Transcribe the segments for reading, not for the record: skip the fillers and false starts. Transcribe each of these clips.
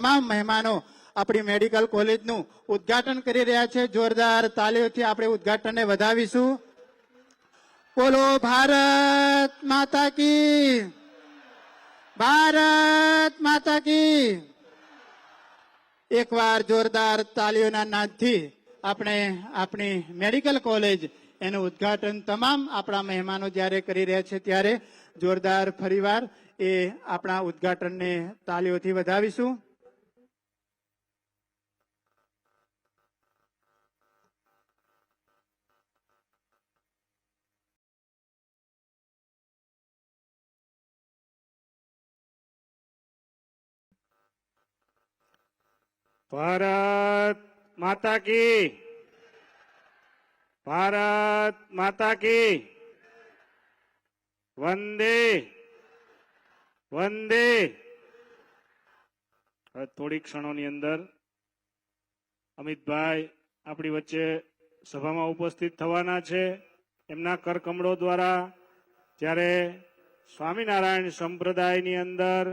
તમામ મહેમાનો આપણી મેડિકલ કોલેજનું ઉદ્ઘાટન કરી રહ્યા છે। જોરદાર તાલીઓથી આપણે ઉદ્ઘાટનને વધાવીશું। બોલો ભારત માતા કી, ભારત માતા કી। એકવાર જોરદાર તાલીઓના નાદથી આપણે આપણી મેડિકલ કોલેજ એનું ઉદ્ઘાટન તમામ આપણા મહેમાનો જ્યારે કરી રહ્યા છે ત્યારે જોરદાર ફરીવાર એ આપણા ઉદ્ઘાટનને તાલીઓથી વધાવીશું। भारत माता की, भारत माता की। वंदे वंदे। થોડી ક્ષણોની અંદર અમિતભાઈ આપણી વચ્ચે સભામાં ઉપસ્થિત થવાના છે। એમના કરકમળો દ્વારા જ્યારે સ્વામિનારાયણ સંપ્રદાયની અંદર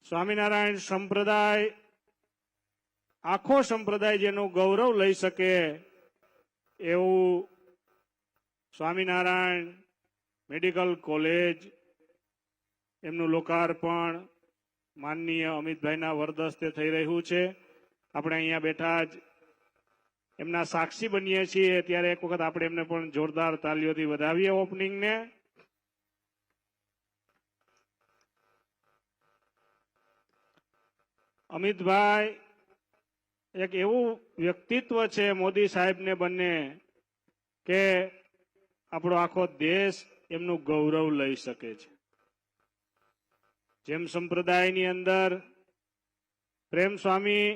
સ્વામિનારાયણ સંપ્રદાય આખો સંપ્રદાય જેનું ગૌરવ લઈ શકે એવું સ્વામિનારાયણ મેડિકલ કોલેજ એમનું લોકાર્પણ માનનીય અમિતભાઈના વરદસ્તે થઈ રહ્યું છે। આપણે અહીંયા બેઠા જ એમના સાક્ષી બનીએ છીએ ત્યારે એક વખત આપણે એમને પણ જોરદાર તાલીઓથી વધાવીએ ઓપનિંગને। અમિતભાઈ એક એવું વ્યક્તિત્વ છે મોદી સાહેબને બંને કે આપણો આખો દેશ એમનું ગૌરવ લઈ શકે છે। જેમ સંપ્રદાયની અંદર પ્રેમ સ્વામી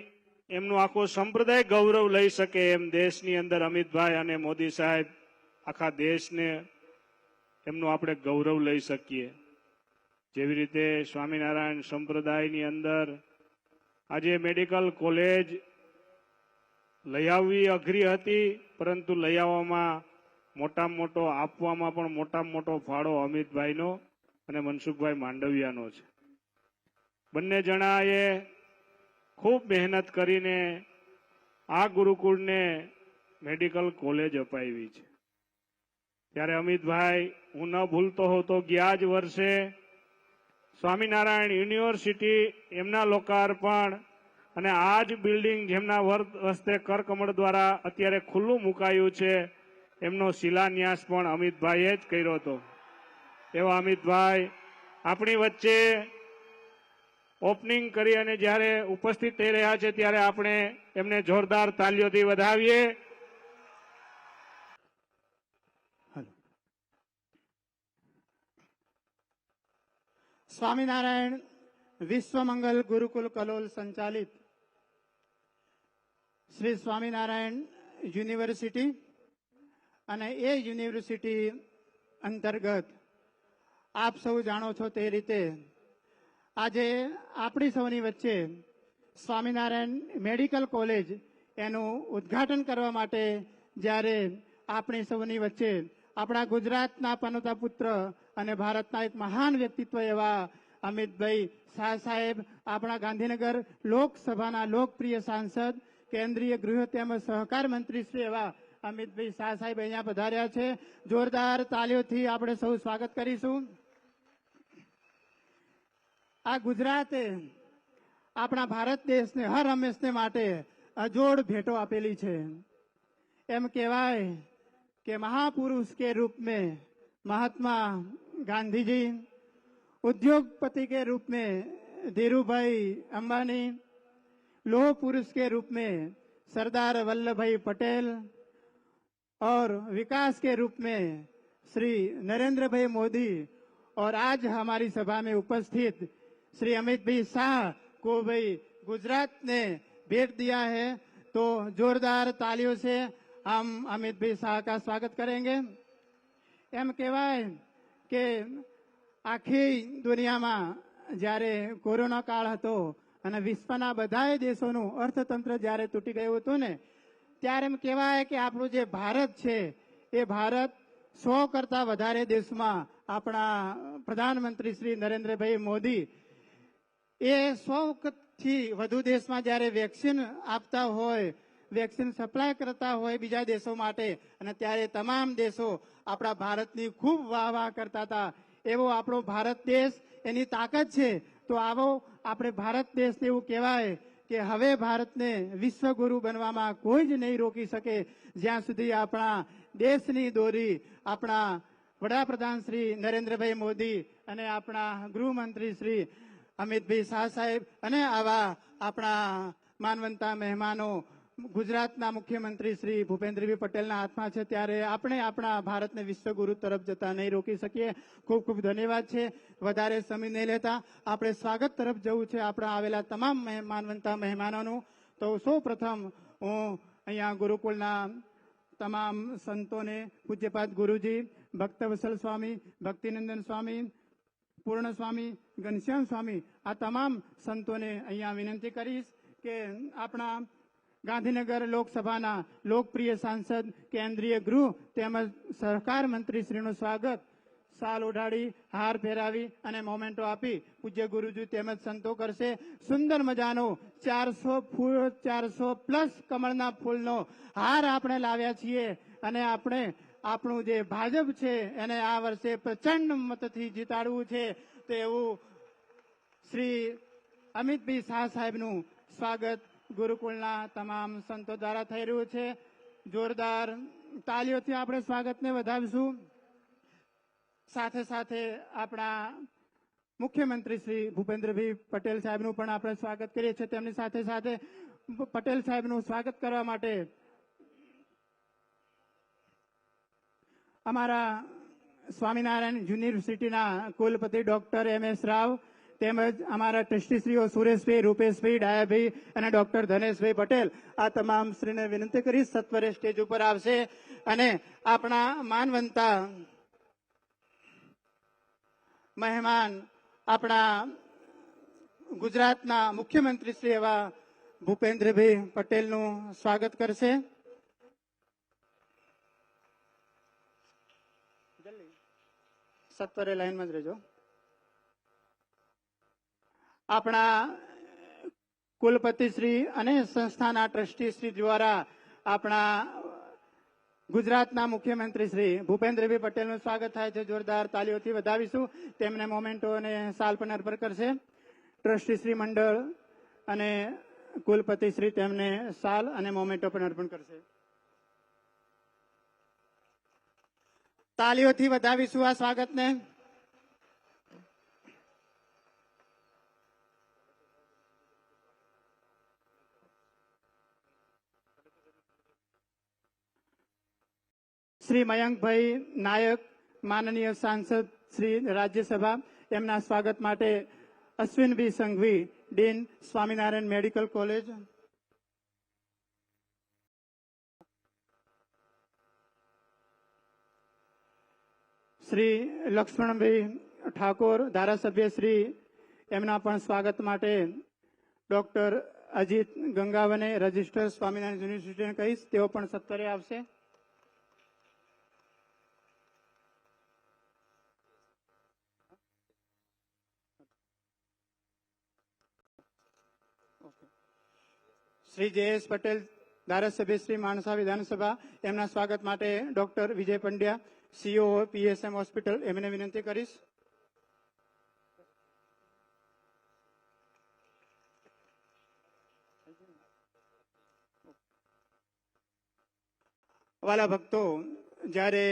એમનું આખો સંપ્રદાય ગૌરવ લઈ શકે એમ દેશની અંદર અમિતભાઈ અને મોદી સાહેબ આખા દેશને એમનું આપણે ગૌરવ લઈ શકીએ। જેવી રીતે સ્વામિનારાયણ સંપ્રદાયની અંદર આજે મેડિકલ કોલેજ લઈ આવવી અઘરી હતી, પરંતુ લઈ આવવામાં મોટામાં મોટો આપવામાં પણ મોટામાં મોટો ફાળો અમિતભાઈનો અને મનસુખભાઈ માંડવિયાનો છે। બંને જણાએ ખૂબ મહેનત કરીને આ ગુરુકુળને મેડિકલ કોલેજ અપાવી છે। ત્યારે અમિતભાઈ હું ન ભૂલતો હોઉં તો ગયા જ વર્ષે સ્વામિનારાયણ યુનિવર્સિટી એમના લોકાર્પણ અને આ જ બિલ્ડિંગ જેમના વસ્તે કરકમળ દ્વારા અત્યારે ખુલ્લું મુકાયું છે એમનો શિલાન્યાસ પણ અમિતભાઈએ જ કર્યો હતો। એવા અમિતભાઈ આપણી વચ્ચે ઓપનિંગ કરી અને જ્યારે ઉપસ્થિત થઈ રહ્યા છે ત્યારે આપણે એમને જોરદાર તાલીઓથી વધાવીએ। સ્વામિનારાયણ વિશ્વમંગલ ગુરુકુલ કલોલ સંચાલિત શ્રી સ્વામિનારાયણ યુનિવર્સિટી અને એ યુનિવર્સિટી અંતર્ગત આપ સૌ જાણો છો તે રીતે આજે આપણી સૌની વચ્ચે સ્વામિનારાયણ મેડિકલ કોલેજ એનું ઉદ્ઘાટન કરવા માટે જ્યારે આપણી સૌની વચ્ચે આપણા ગુજરાતના પનોતા પુત્ર અને ભારતના એક મહાન વ્યક્તિત્વ એવા અમિતભાઈ શાહ સાહેબ, આપણા ગાંધીનગર લોકસભાના લોકપ્રિય સાંસદ, કેન્દ્રીય ગૃહ તેમજ સહકાર મંત્રી શ્રી એવા અમિતભાઈ શાહ સાહેબ અહીંયા પધાર્યા છે। જોરદાર તાલીઓથી આપણે સૌ સ્વાગત કરીશું। આ ગુજરાતે આપણા ભારત દેશને હર હંમેશને માટે અજોડ ભેટો આપેલી છે। એમ કહેવાય કે महापुरुष के रूप में महात्मा गांधी जी, उद्योगपति के रूप में धीरूभाई अंबानी, लौह पुरुष के रूप में सरदार वल्लभ भाई पटेल और विकास के रूप में श्री नरेंद्र भाई मोदी और आज हमारी सभा में उपस्थित श्री अमित भाई शाह को भाई गुजरात ने भेंट दिया है। तो जोरदार तालियों से हम अमित भाई शाह का स्वागत करेंगे। એમ કહેવાય કે આખી દુનિયામાં જ્યારે કોરોના કાળ હતો અને વિશ્વના બધાય દેશોનું અર્થતંત્ર જ્યારે તૂટી ગયું હતું ને ત્યારે એમ કહેવાય કે આપણું જે ભારત છે એ ભારત 100 કરતા વધારે દેશમાં આપણા પ્રધાનમંત્રી શ્રી નરેન્દ્રભાઈ મોદી એ 100થી વધુ દેશમાં જ્યારે વેક્સિન આપતા હોય, વેક્સિન સપ્લાય કરતા હોય બીજા દેશો માટે, અને ત્યારે તમામ દેશો આપણા ભારતની ખૂબ વાહ વાહ કરતા હતા. એવો આપણો ભારત દેશ, એની તાકાત છે. તો આવો આપણે ભારત દેશને એવું કહેવાય કે હવે ભારતને વિશ્વગુરુ બનવામાં કોઈ જ નહીં રોકી શકે, જ્યાં સુધી આપણા દેશની દોરી આપણા વડાપ્રધાન શ્રી નરેન્દ્રભાઈ મોદી અને આપણા ગૃહમંત્રી શ્રી અમિતભાઈ શાહ સાહેબ અને આવા આપણા માનવંતા મહેમાનો ગુજરાતના મુખ્યમંત્રી શ્રી ભૂપેન્દ્રભાઈ પટેલના હાથમાં છે, ત્યારે આપણે આપણા ભારતને વિશ્વગુરુ તરફ જતા નહીં રોકી શકીએ. ખૂબ ખૂબ ધન્યવાદ છે. વધારે સમય નહીં લેતા આપણે સ્વાગત તરફ જવું છે આપણા આવેલા તમામ માનવંતા મહેમાનોનું. તો સૌ પ્રથમ હું અહીંયા ગુરુકુળના તમામ સંતોને, પૂજ્યપાદ ગુરુજી, ભક્તવત્સલ સ્વામી, ભક્તિનંદન સ્વામી, પૂર્ણ સ્વામી, ઘનશ્યામ સ્વામી, આ તમામ સંતોને અહીંયા વિનંતી કરીશ કે આપણા ગાંધીનગર લોકસભાના લોકપ્રિય સાંસદ, કેન્દ્રીય ગૃહ તેમજ સહકાર મંત્રી શ્રીનું સ્વાગત શાલ ઓઢાડી, હાર પહેરાવી અને મોમેન્ટો આપી પૂજ્ય ગુરુજી તેમજ સંતો કરશે. સુંદર મજાનો 400 પ્લસ કમળના ફૂલનો હાર આપણે લાવ્યા છીએ અને આપણે આપણું જે ભાજપ છે એને આ વર્ષે પ્રચંડ મતથી જીતાડવું છે. તો એવું શ્રી અમિતભાઈ શાહ સાહેબનું સ્વાગત ગુરુકુળના તમામ સંતો દ્વારા થઈ રહ્યું છે. જોરદાર તાલીઓથી આપણે સ્વાગતને વધાવીશું. સાથે સાથે આપણા મુખ્યમંત્રી શ્રી ભૂપેન્દ્રભાઈ પટેલ સાહેબનું પણ આપણે સ્વાગત કરીએ છીએ. તેમની સાથે સાથે પટેલ સાહેબનું સ્વાગત કરવા માટે અમારા સ્વામિનારાયણ યુનિવર્સિટીના કુલપતિ ડોક્ટર MS રાવ તેમજ અમારા ટ્રસ્ટીશ્રીઓ સુરેશભાઈ, રૂપેશભાઈ, ડાયાભાઈ અને ડોક્ટર ધનેશભાઈ પટેલ, આ તમામ શ્રીને વિનંતી કરી સત્વરે સ્ટેજ ઉપર આવશે અને આપણા માનવંતા મહેમાન આપણા ગુજરાતના મુખ્યમંત્રી શ્રી એવા ભૂપેન્દ્રભાઈ પટેલનું સ્વાગત કરશે. સત્વરે લાઈનમાં જ રહેજો. આપણા કુલપતિ શ્રી અને સંસ્થાના ટ્રસ્ટી શ્રી દ્વારા આપણા ગુજરાતના મુખ્યમંત્રી શ્રી ભૂપેન્દ્રભાઈ પટેલનું સ્વાગત થાય છે. જોરદાર તાલીઓથી વધાવીશું. તેમને મોમેન્ટો અને શાલ પણ અર્પણ કરશે. ટ્રસ્ટી શ્રી મંડળ અને કુલપતિ શ્રી તેમને શાલ અને મોમેન્ટો પણ અર્પણ કરશે. તાલીઓથી વધાવીશું આ સ્વાગતને. શ્રી મયંકભાઈ નાયક, માનનીય સાંસદ શ્રી રાજ્યસભા, એમના સ્વાગત માટે Ashwinbhai Sanghvi, dean Swaminarayan medical college, Shri Laxmanbhai Thakor, ધારાસભ્ય શ્રી, એમના પણ સ્વાગત માટે ડોક્ટર અજીત ગંગાવને, રજિસ્ટર સ્વામિનારાયણ યુનિવર્સિટીને કહીશ, તેઓ પણ સત્વરે આવશે. શ્રી JS પટેલ, ધારાસભ્ય શ્રી માણસા વિધાનસભા, એમના સ્વાગત માટે ડોક્ટર વિજય પંડ્યા, CEO PSM હોસ્પિટલ, એમને વિનંતી કરીશ. વાલા ભક્તો, જ્યારે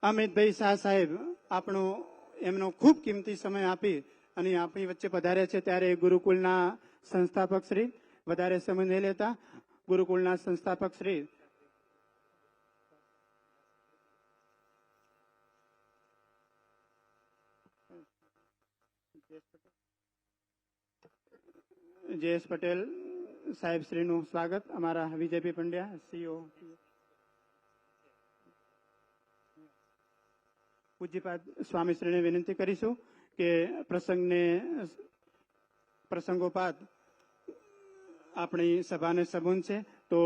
અમિતભાઈ શાહ સાહેબ એમનો ખૂબ કિંમતી સમય આપી અને આપણી વચ્ચે પધાર્યા છે, ત્યારે ગુરુકુળના સંસ્થાપક શ્રી, વધારે સમય નહીં લેતા, ગુરુકુળના સંસ્થાપક શ્રી JS પટેલ સાહેબ શ્રીનું સ્વાગત. અમારા વિજયભાઈ પંડ્યા, CEO. પૂજ્યપાદ સ્વામીશ્રીને વિનંતી કરીશું કે પ્રસંગોપાત આપણી સભાને સંબોધન છે. તો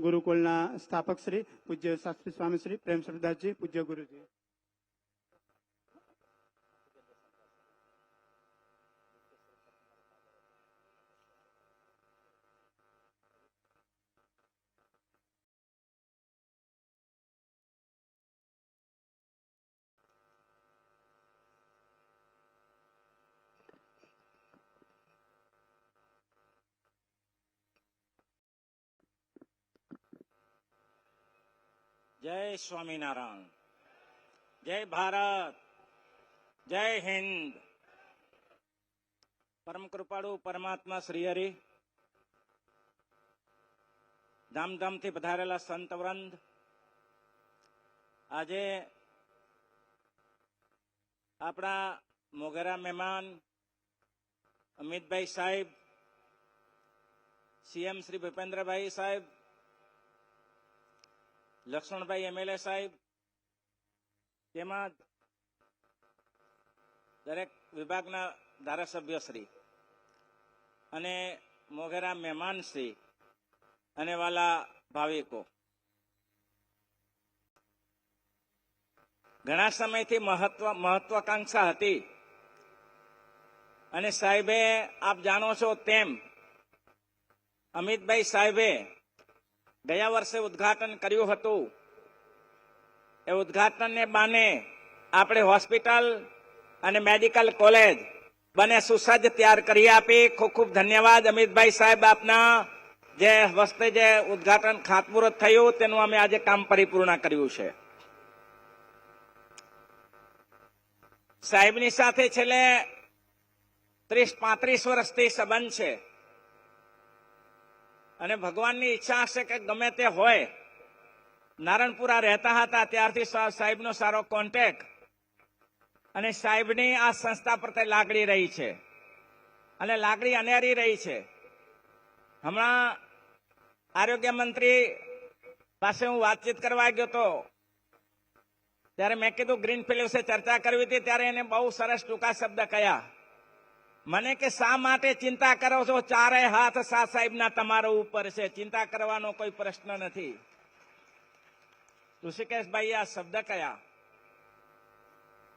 ગુરુકુળના સ્થાપક શ્રી પૂજ્ય શાસ્ત્રી સ્વામી શ્રી પ્રેમ સરદાસજી, પૂજ્ય ગુરુજી. જય સ્વામિનારાયણ, જય ભારત, જય હિન્દ. પરમ કૃપાળુ પરમાત્મા શ્રી હરિ, ધામધામથી પધારેલા સંત વૃંદ, આજે આપણા મોગરા મહેમાન અમિતભાઈ સાહેબ, સીએમ શ્રી ભૂપેન્દ્રભાઈ સાહેબ, લક્ષ્મણભાઈ એમએલએ સાહેબ, તેમજ દરેક વિભાગના ધારાસભ્યશ્રી અને મોગેરા મહેમાનશ્રી અને વાલા ભાવિકો, ઘણા સમયથી મહત્વાકાંક્ષા હતી અને સાહેબે આપ જાણો છો તેમ અમિતભાઈ સાહેબે ગયા વર્ષે ઉદ્ઘાટન કર્યું હતું. એ ઉદ્ઘાટનને બાને આપણે હોસ્પિટલ અને મેડિકલ કોલેજ બંને સુસજ્જ તૈયાર કરી આપી. ખૂબ ખૂબ ધન્યવાદ અમિતભાઈ સાહેબ, આપના જે વસ્તે જે ઉદ્ઘાટન ખાતમુહૂર્ત થયું તેનું અમે આજે કામ પરિપૂર્ણ કર્યું છે. સાહેબની સાથે છેલ્લે 30-35 વર્ષથી સંબંધ છે અને ભગવાનની ઈચ્છા હશે કે ગમે તે હોય, નારણપુરા રહેતા હતા ત્યારથી સાહેબનો સારો કોન્ટેક્ટ અને સાહેબની આ સંસ્થા પ્રત્યે લાગણી રહી છે અને લાગણી અનેરી રહી છે. હમણાં આરોગ્ય મંત્રી પાસે હું વાતચીત કરવા ગયો હતો ત્યારે મેં કીધું ગ્રીનફિલ્ડ વિશે ચર્ચા કરવી હતી, ત્યારે એને બહુ સરસ ટૂંકા શબ્દ કહ્યા મને કે શા માટે ચિંતા કરો છો, ચારે હાથ શાહ સાહેબના તમારા ઉપર છે, ચિંતા કરવાનો કોઈ પ્રશ્ન નથી. ઋષિકેશભાઈ આ શબ્દ કયા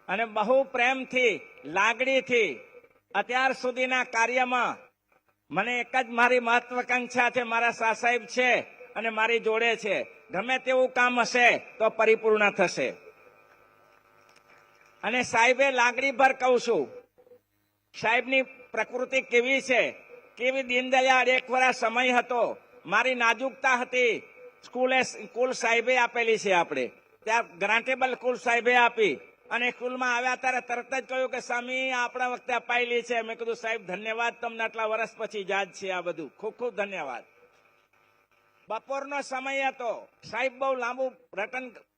અને બહુ પ્રેમથી લાગણીથી અત્યાર સુધીના કાર્યમાં મને એક જ મારી મહત્વાકાંક્ષા છે, મારા શાહ સાહેબ છે અને મારી જોડે છે. ગમે તેવું કામ હશે તો પરિપૂર્ણ થશે. અને સાહેબે લાગણીભર કહું છું, સાહેબની પ્રકૃતિ કેવી છે, કેવી દીનદયાળ. એક વર્ષ સમય હતો, મારી નાજુકતા હતી, સ્કૂલ સાહેબે આપેલી છે, આપણે ત્યાં ગ્રાન્ટેબલ સ્કૂલ સાહેબે આપી અને સ્કૂલમાં આવ્યા ત્યારે તરત જ કહ્યું કે સ્વામી આપણા વખતે અપાયેલી છે. મેં કીધું સાહેબ ધન્યવાદ, તમને આટલા વર્ષ પછી યાદ છે આ બધું, ખૂબ ખૂબ ધન્યવાદ. બપોરનો સમય હતો, સાહેબ બહુ લાંબુ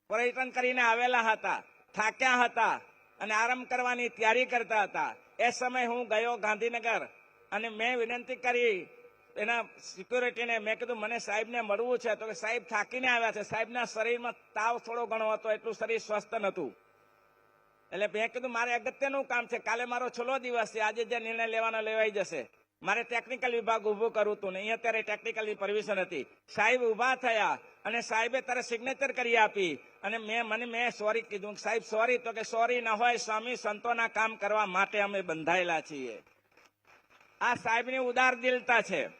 પર્યટન કરીને આવેલા હતા, થાક્યા હતા અને આરામ કરવાની તૈયારી કરતા હતા. એ સમય હું ગયો ગાંધીનગર અને મેં વિનંતી કરી એના સિક્યુરિટીને, મેં કીધું મને સાહેબને મળવું છે. તો કે સાહેબ થાકીને આવ્યા છે, સાહેબના શરીરમાં તાવ થોડો ઘણો હતો, એટલું શરીર સ્વસ્થ નહોતું. એટલે મેં કીધું મારે અગત્યનું કામ છે, કાલે મારો છેલ્લો દિવસ છે, આજે જે નિર્ણય લેવાનો લેવાઈ જશે. મારે ટેકનિકલ વિભાગ ઉભું કરવું હતું ને અહીંયા ત્યારે ટેકનિકલની પરમિશન હતી. સાહેબ ઉભા થયા અને સાહેબે તારે સિગ્નેચર કરી આપી અને મેં સોરી કીધું. સાહેબ સોરી, તો કે સોરી ન હોય સ્વામી, સંતોના કામ કરવા માટે અમે બંધાયેલા છીએ. આ સાહેબની ઉદાર દિલતા છે.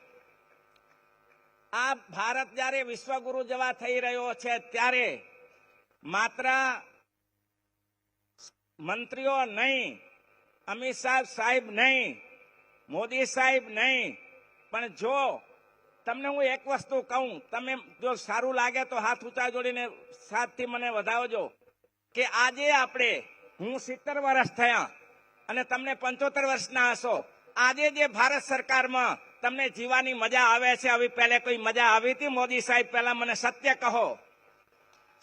આ ભારત જયારે વિશ્વગુરુ જેવા થઈ રહ્યો છે ત્યારે માત્ર મંત્રીઓ નહીં, અમિત શાહ સાહેબ નહીં, મોદી સાહેબ નહીં, પણ જો તમને હું એક વસ્તુ કહું, તમે જો સારું લાગે તો હાથ ઊંચા જોડીને સાથથી મને વધાવજો કે આજે આપણે, હું 70 વર્ષ થયા અને તમને 75 વર્ષના હશો. આજે જે ભારત સરકારમાં તમને જીવાની મજા આવે છે, હવે પહેલે કોઈ મજા આવી હતી મોદી સાહેબ? પહેલા મને સત્ય કહો,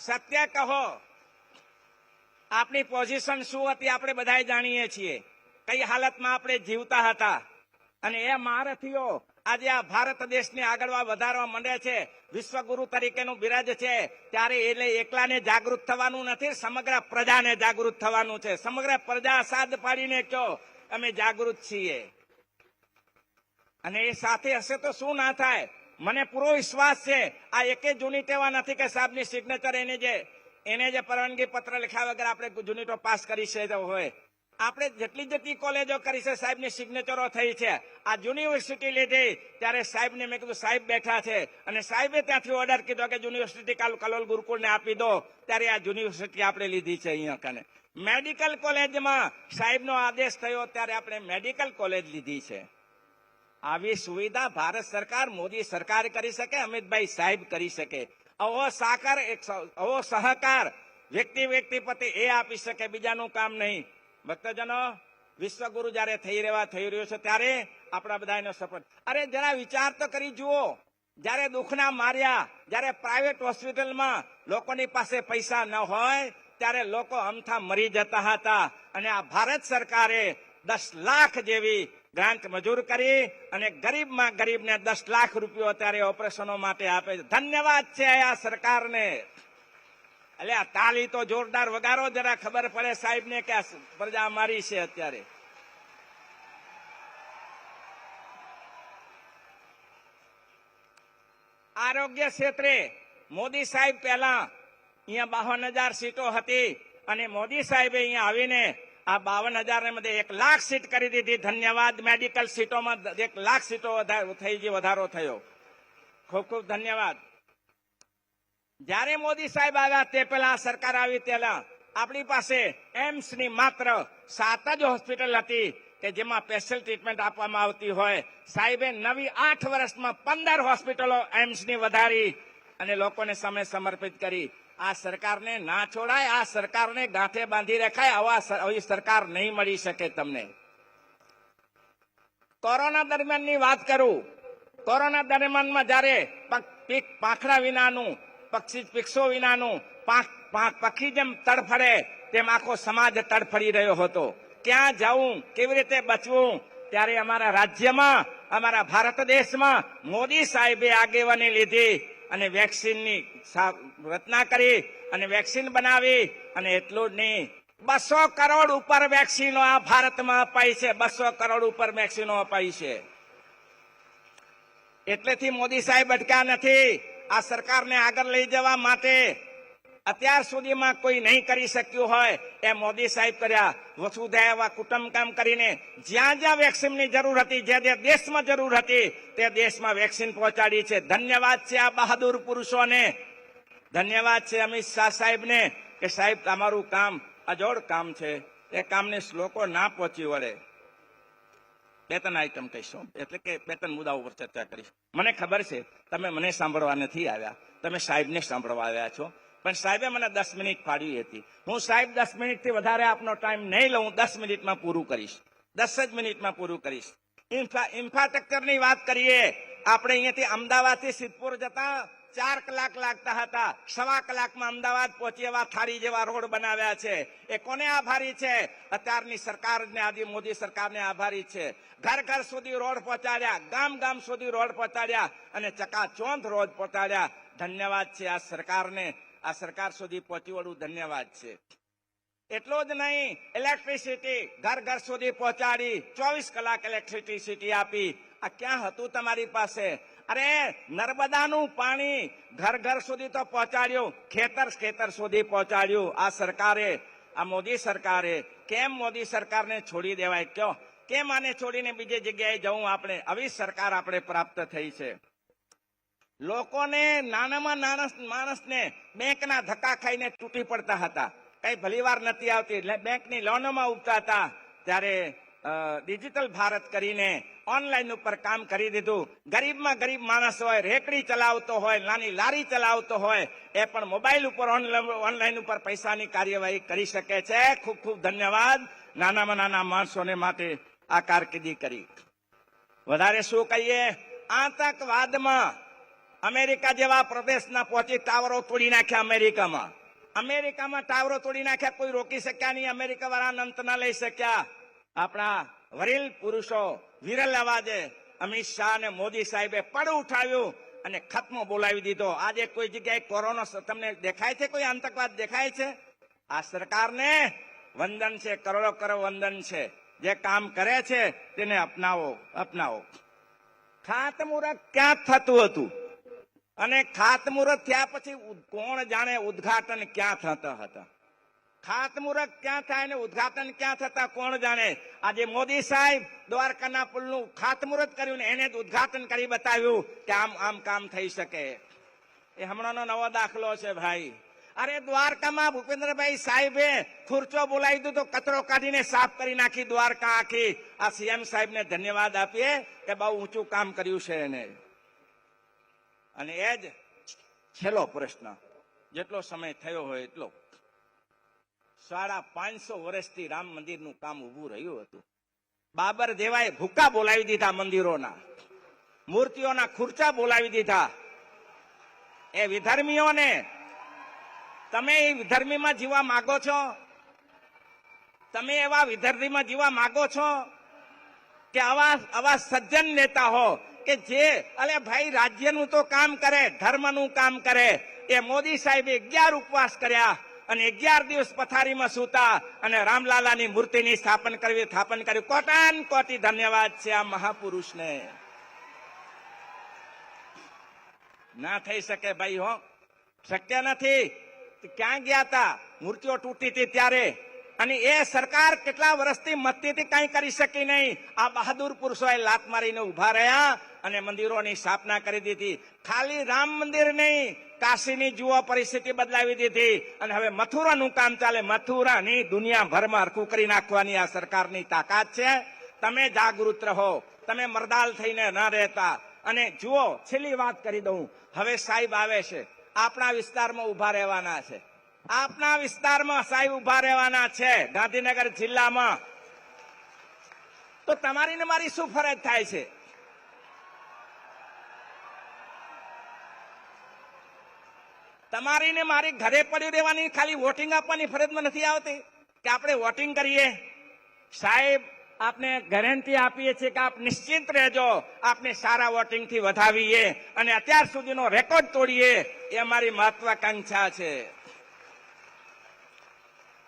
સત્ય કહો. આપણી પોઝિશન શું હતી આપણે બધા જાણીએ છીએ, કઈ હાલતમાં આપણે જીવતા હતા. અને એ મહારથીઓ આજે આ ભારત દેશને આગળ વધારવા માંડે છે, વિશ્વગુરુ તરીકેનું બિરાજ છે. ત્યારે એટલે એકલાને જાગૃત થવાનું નથી, સમગ્ર પ્રજાને જાગૃત થવાનું છે. સમગ્ર પ્રજા સાદ પાડીને કહો અમે જાગૃત છીએ. અને એ સાથે હશે તો શું ના થાય, મને પૂરો વિશ્વાસ છે. આ એકે જૂની ટેવા નથી કે સાહેબની સિગ્નેચર એને જે પરવાનગી પત્ર લખ્યા વગર આપણે યુનિટો પાસ કરી છે હોય. આપણે જેટલી કોલેજો કરી છે સાહેબની સિગ્નેચરો થઈ છે. આ યુનિવર્સિટી લીધી ત્યારે સાહેબને મેં કીધું સાહેબ બેઠા છે અને સાહેબે ત્યાંથી ઓર્ડર કીધો કે યુનિવર્સિટી કલોલ ગુરુકુળને આપી દો. ત્યારે આ યુનિવર્સિટી આપણે લીધી છે અહીંયા કને. મેડિકલ કોલેજમાં સાહેબનો આદેશ થયો ત્યારે આપણે મેડિકલ કોલેજ લીધી છે. આવી સુવિધા ભારત સરકાર, મોદી સરકાર કરી શકે, અમિતભાઈ સાહેબ કરી શકે. આવો સાકાર આવો સહકાર વ્યક્તિ પ્રતિ એ આપી શકે, બીજાનું કામ નહીં. ભક્તજનો, વિશ્વગુરુ જયારે થઈ રહ્યો છે ત્યારે આપણા બધાનો સપોર્ટ. અરે જરા વિચાર તો કરી જુઓ, જયારે દુઃખના માર્યા, જયારે પ્રાઇવેટ હોસ્પિટલમાં લોકોની પાસે પૈસા ન હોય ત્યારે લોકો અમથા મરી જતા હતા, અને આ ભારત સરકારે 10 લાખ જેવી ગ્રાન્ટ મંજૂર કરી અને ગરીબમાં ગરીબને 10 લાખ રૂપિયા અત્યારે ઓપરેશનો માટે આપે છે. ધન્યવાદ છે આ સરકારને. એટલે આ તાલી તો જોરદાર વગારો, જરા ખબર પડે સાહેબને કે આ પ્રજા અમારી છે. અત્યારે આરોગ્ય ક્ષેત્રે મોદી સાહેબ પહેલા અહીંયા 52,000 સીટો હતી અને મોદી સાહેબે અહીંયા આવીને આ 52,000 ને 1 લાખ સીટ કરી દીધી. ધન્યવાદ. મેડિકલ સીટોમાં 1 લાખ સીટો વધારો થયો. ખૂબ ખૂબ ધન્યવાદ. જયારે મોદી સાહેબ આવ્યા તે પહેલા સરકાર આવી પહેલા આપણી પાસે એમ્સની માત્ર 7 જ હોસ્પિટલ હતી કે જેમાં સ્પેશિયલ ટ્રીટમેન્ટ આપવામાં આવતી હોય. સાહેબે નવી 8 વર્ષમાં 15 હોસ્પિટલો એમ્સની વધારી અને લોકોને સામે સમર્પિત કરી. આ સરકારને ના છોડાય, આ સરકારને ગાંઠે બાંધી રખાય. આવી સરકાર નહીં મળી શકે તમને. કોરોના દરમિયાનની વાત કરું. કોરોના દરમિયાનમાં જયારે પાંખડા વિનાનું, પક્ષો વિનાનું, પક્ષી જેમ તડફડે તેમ આખો સમાજ તડફડી રહ્યો હતો. ક્યાં જવું, કેવી રીતે બચવું, ત્યારે અમારા રાજ્યમાં, અમારા ભારત દેશમાં મોદી સાહેબે આગેવાની લીધી અને વેક્સિનની રચના કરી અને વેક્સિન બનાવી. અને એટલું જ નહીં, 200 કરોડ ઉપર વેક્સિનો આ ભારતમાં અપાઈ છે. 200 કરોડ ઉપર વેક્સિનો અપાઈ છે. એટલેથી મોદી સાહેબ અટક્યા નથી. આ સરકારને આગળ લઈ જવા માટે અત્યાર સુધીમાં કોઈ નહીં કરી શક્યું હોય એ મોદી સાહેબ કર્યા. વસુધૈવ કુટુંબકમ કરીને જ્યાં જ્યાં વેક્સિનની જરૂર હતી, જે દેશમાં જરૂર હતી તે દેશમાં વેક્સિન પહોંચાડી છે. ધન્યવાદ છે આ બહાદુર પુરુષોને. ધન્યવાદ છે અમિત શાહ સાહેબને કે સાહેબ તમારું કામ અજોડ કામ છે. એ કામને લોકો ના પહોંચી વળે. 2-3 આઈટમ કહીશું, એટલે કે 2-3 મુદ્દા ઉપર ચર્ચા કરીશ. મને ખબર છે તમે મને સાંભળવા નથી આવ્યા, તમે સાહેબને સાંભળવા આવ્યા છો. પણ સાહેબે મને 10 મિનિટ ફાળવી હતી. હું સાહેબ 10 મિનિટથી વધારે આપનો ટાઈમ નહીં લઉં. 10 મિનિટમાં પૂરું કરીશ. 10 જ મિનિટમાં પૂરું કરીશ. ઇન્ફ્રાસ્ટ્રક્ચરની વાત કરીએ. આપણે અહીંયાથી અમદાવાદથી સિદ્ધપુર જતા 4 કલાક લાગતા હતા. 1.25 કલાકમાં અમદાવાદ પહોંચી એવા થાળી જેવા રોડ બનાવ્યા છે. એ કોને આભારી છે? અત્યારની સરકારને, આજે મોદી સરકારને આભારી છે. ઘર ઘર સુધી રોડ પહોંચાડ્યા, ગામ ગામ સુધી રોડ પહોંચાડ્યા અને ચકાચોંધ રોડ પહોંચાડ્યા. ધન્યવાદ છે આ સરકારને. આ સરકાર સુધી પહોંચી વળવું ધન્યવાદ છે. એટલું જ નહીં, ઇલેક્ટ્રિસિટી ઘર ઘર સુધી પહોંચાડી. 24 કલાક ઇલેક્ટ્રિસિટી આપી. આ ક્યાં હતું તમારી પાસે? અરે નર્મદાનું પાણી ઘર ઘર સુધી તો પહોંચાડ્યું, ખેતર સુધી પહોંચાડ્યું આ સરકારે, આ મોદી સરકારે. કેમ મોદી સરકારને છોડી દેવાય? કયો કેમ આને છોડીને બીજી જગ્યાએ જવું? આપણે આવી સરકાર આપણે પ્રાપ્ત થઈ છે. લોકોને નાનામાં નાના માણસને બેંકના ધક્કા ખાઈને તૂટી પડતા હતા. કઈ ભલીવાર નથી આવતી એટલે બેંકની લોનોમાં ઉભતા હતા. ત્યારે ડિજિટલ ભારત કરીને ઓનલાઈન ઉપર કામ કરી દીધું. ગરીબમાં ગરીબ માણસ હોય, રેકડી ચલાવતો હોય, નાની લારી ચલાવતો હોય, એ પણ મોબાઈલ ઉપર ઓનલાઈન ઉપર પૈસાની કાર્યવાહી કરી શકે છે. ખૂબ ખૂબ ધન્યવાદ નાનામાં નાના માણસોને માટે આ કારકિર્દી કરી. વધારે શું કહીએ? આતંકવાદમાં અમેરિકા જેવા પ્રદેશના પહોંચી ટાવરો તોડી નાખ્યા. અમેરિકામાં ટાવરો તોડી નાખ્યા. કોઈ રોકી શક્યા નહીં. અમેરિકા વાળા અંત ના લઈ શક્યા. આપણા વડીલ પુરુષો વિરલ અવાજે અમિત શાહ અને મોદી સાહેબે પડ ઉઠાવ્યું અને ખતમો બોલાવી દીધો. આજે કોઈ જગ્યાએ કોરોના તમને દેખાય છે? કોઈ આતંકવાદ દેખાય છે? આ સરકારને વંદન છે, કરોડો કરોડ વંદન છે. જે કામ કરે છે તેને અપનાવો. ખાતમુહૂર્ત ક્યાં થતું હતું અને ખાતમુહૂર્ત થયા પછી કોણ જાણે ઉદ્ઘાટન ક્યાં થતા હતા? ખાતમુહૂર્ત ક્યાં થાય ને ઉદ્ઘાટન ક્યાં થતા કોણ જાણે? આજે મોદી સાહેબ દ્વારકાના પુલનું ખાતમુહૂર્ત કર્યું ને એને જ ઉદ્ઘાટન કરી બતાવ્યું કે આમ કામ થઈ શકે. એ હમણાંનો નવો દાખલો છે ભાઈ. અરે દ્વારકામાં ભૂપેન્દ્રભાઈ સાહેબે ખુરચો બોલાવી દીધો, કચરો કાઢીને સાફ કરી નાખી દ્વારકા આખી. આ સીએમ સાહેબને ધન્યવાદ આપીએ કે બહુ ઊંચું કામ કર્યું છે એને. અને એ જ છેલ્લો પ્રશ્ન, જેટલો સમય થયો હોય એટલો. 550 વર્ષથી રામ મંદિરનું કામ ઊભું રહ્યું હતું. બાબર દેવાએ ભૂકા બોલાવી દીધા, મંદિરોના મૂર્તિઓના ખુરચા બોલાવી દીધા. એ વિધર્મીઓને, તમે એ વિધર્મીમાં જીવવા માંગો છો? તમે એવા વિધર્મીમાં જીવવા માંગો છો કે આવા સજ્જન નેતા હો કે જે અલે ભાઈ રાજ્યનું તો કામ કરે, ધર્મનું કામ કરે? એ મોદી સાહેબે 11 ઉપવાસ કર્યા અને 11 દિવસ પથારીમાં સૂતા અને રામલાલાની મૂર્તિની સ્થાપન કર્યું. કોટાન કોટી ધન્યવાદ છે આ મહાપુરુષને. ના થઈ શકે ભાઈ, હો, શક્ય નથી. ક્યાં ગયા હતા? મૂર્તિઓ તૂટી હતી ત્યારે. અને એ સરકાર કેટલા વર્ષથી મતતી હતી, કઈ કરી શકી નહીં. આ બહાદુર પુરુષોએ લાત મારીને ઉભા રહ્યા અને મંદિરોની સ્થાપના કરી દીધી. ખાલી રામ મંદિર નહીં, કાશીની જુઓ પરિસ્થિતિ બદલાવી દીધી. અને હવે મથુરાનું કામ ચાલે. મથુરાની દુનિયાભરમાં હરખું કરી નાખવાની આ સરકારની તાકાત છે. તમે જાગૃત રહો, તમે મરદાલ થઈને ન રહેતા. અને જુઓ, છેલ્લી વાત કરી દઉં. હવે સાહેબ આવે છે, આપણા વિસ્તારમાં ઉભા રહેવાના છે. આપના વિસ્તારમાં સાહેબ ઉભા રહેવાના છે, ગાંધીનગર જિલ્લામાં. તો તમારી ને મારી શું ફરજ થાય છે? તમારી ને મારી ઘરે પડી રહેવાની, ખાલી વોટિંગ આપવાની ફરજમાં નથી આવતી કે આપણે વોટિંગ કરીએ? સાહેબ, આપને ગેરંટી આપીએ છીએ કે આપ નિશ્ચિત રહેજો, આપને સારા વોટિંગથી વધાવીએ અને અત્યાર સુધીનો રેકોર્ડ તોડીએ, એ અમારી મહત્વાકાંક્ષા છે.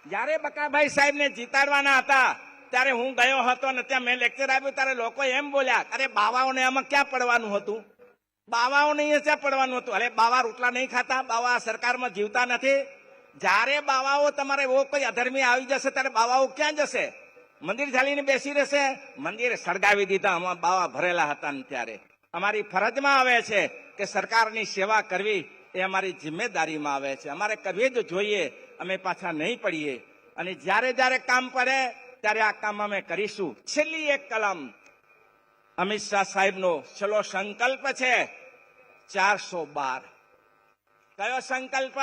જયારે બકાભાઈ સાહેબને જીતાડવાના હતા ત્યારે હું ગયો હતો અને ત્યાં મેં લેક્ચર આપ્યું, ત્યારે લોકો એમ બોલ્યા, અરે બાવાઓને આમાં ક્યાં પડવાનું હતું? બાવાઓને ક્યાં પડવાનું હતું? અરે બાવા રોટલા નહીં ખાતા? બાવા સરકારમાં જીવતા નથી? જયારે બાવાઓ તમારે એવો કોઈ અધર્મી આવી જશે ત્યારે બાવાઓ ક્યાં જશે? મંદિર ચાલીને બેસી રહેશે? મંદિર સળગાવી દીધા, આમાં બાવા ભરેલા હતા ને ત્યારે. અમારી ફરજમાં આવે છે કે સરકારની સેવા કરવી, એ અમારી જિમ્મેદારીમાં આવે છે. અમારે કરવી જ જોઈએ, અમે પાછા નહીં પડીએ. અને જ્યારે જ્યારે કામ પડે ત્યારે આ કામ અમે કરીશું. છેલ્લી એક કલમ અમિત શાહ સાહેબનો છેલ્લો સંકલ્પ છે 412. કયો સંકલ્પ?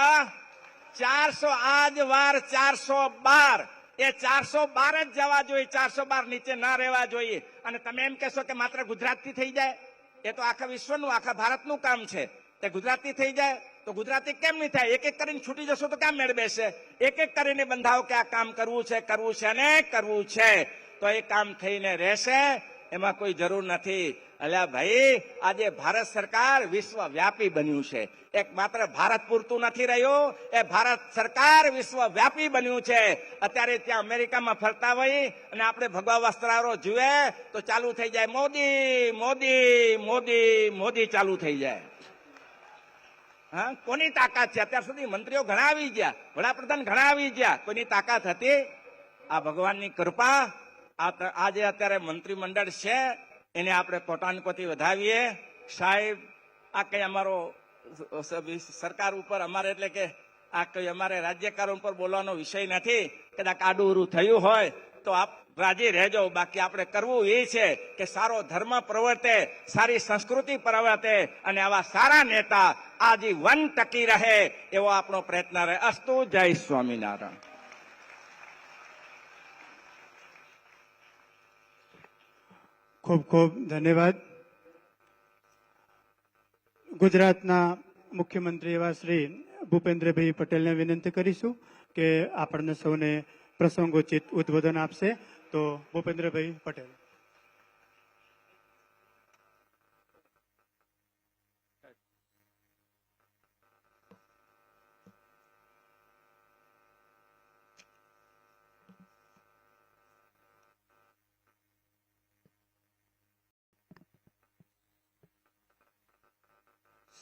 400. આજ વાર 412. એ 412 જ જવા જોઈએ, 412 નીચે ના રહેવા જોઈએ. અને તમે એમ કહેશો કે માત્ર ગુજરાતથી થઈ જાય? એ તો આખા વિશ્વનું, આખા ભારતનું કામ છે. તે ગુજરાતથી થઈ જાય તો ગુજરાતી કેમ નહીં થાય? એક એક કરીને છૂટી જશો તો ક્યાં મેળ બેસે? એક એક કરીને બંધાવો કે આ કામ કરવું છે, કરવું છે ને કરવું છે, તો એ કામ થઈને રહેશે. એમાં કોઈ જરૂર નથી. અલ્યા ભાઈ, આજે ભારત સરકાર વિશ્વવ્યાપી બન્યું છે. એક માત્ર ભારત પૂરતું નથી રહ્યું, એ ભારત સરકાર વિશ્વવ્યાપી બન્યું છે. અત્યારે ત્યાં અમેરિકામાં ફરતા હોય અને આપણે ભગવા વસ્ત્રારો જુએ તો ચાલુ થઈ જાય મોદી મોદી મોદી મોદી ચાલુ થઈ જાય. હા, કોની તાકાત છે? અત્યાર સુધી મંત્રીઓ ઘણા આવી ગયા, વડાપ્રધાન ઘણા આવી ગયા, કોઈની તાકાત હતી? આ ભગવાનની કૃપા. આજે અત્યારે મંત્રીમંડળ છે, એને આપણે કોટાનકોટી વધાવીએ. સાહેબ, આ કઈ અમારો સરકાર ઉપર અમારે, એટલે કે આ કઈ અમારે રાજ્યકારો ઉપર બોલવાનો વિષય નથી. કદાચ આડું થયું હોય તો આપ રાજી રહેજો. બાકી આપણે કરવું એ છે કે સારો ધર્મ પ્રવર્તે, સારી સંસ્કૃતિ પ્રવર્તે અને આવા સારા નેતા આજીવન ટકી રહે એવો આપણો પ્રયત્ન રહે. અસ્તુ. જય સ્વામિનારાયણ. ખૂબ ખૂબ ધન્યવાદ. ગુજરાતના મુખ્યમંત્રી એવા શ્રી ભૂપેન્દ્રભાઈ પટેલને વિનંતી કરીશું કે આપણને સૌને પ્રસંગોચિત ઉદ્બોધન આપશે. તો ભૂપેન્દ્રભાઈ પટેલ.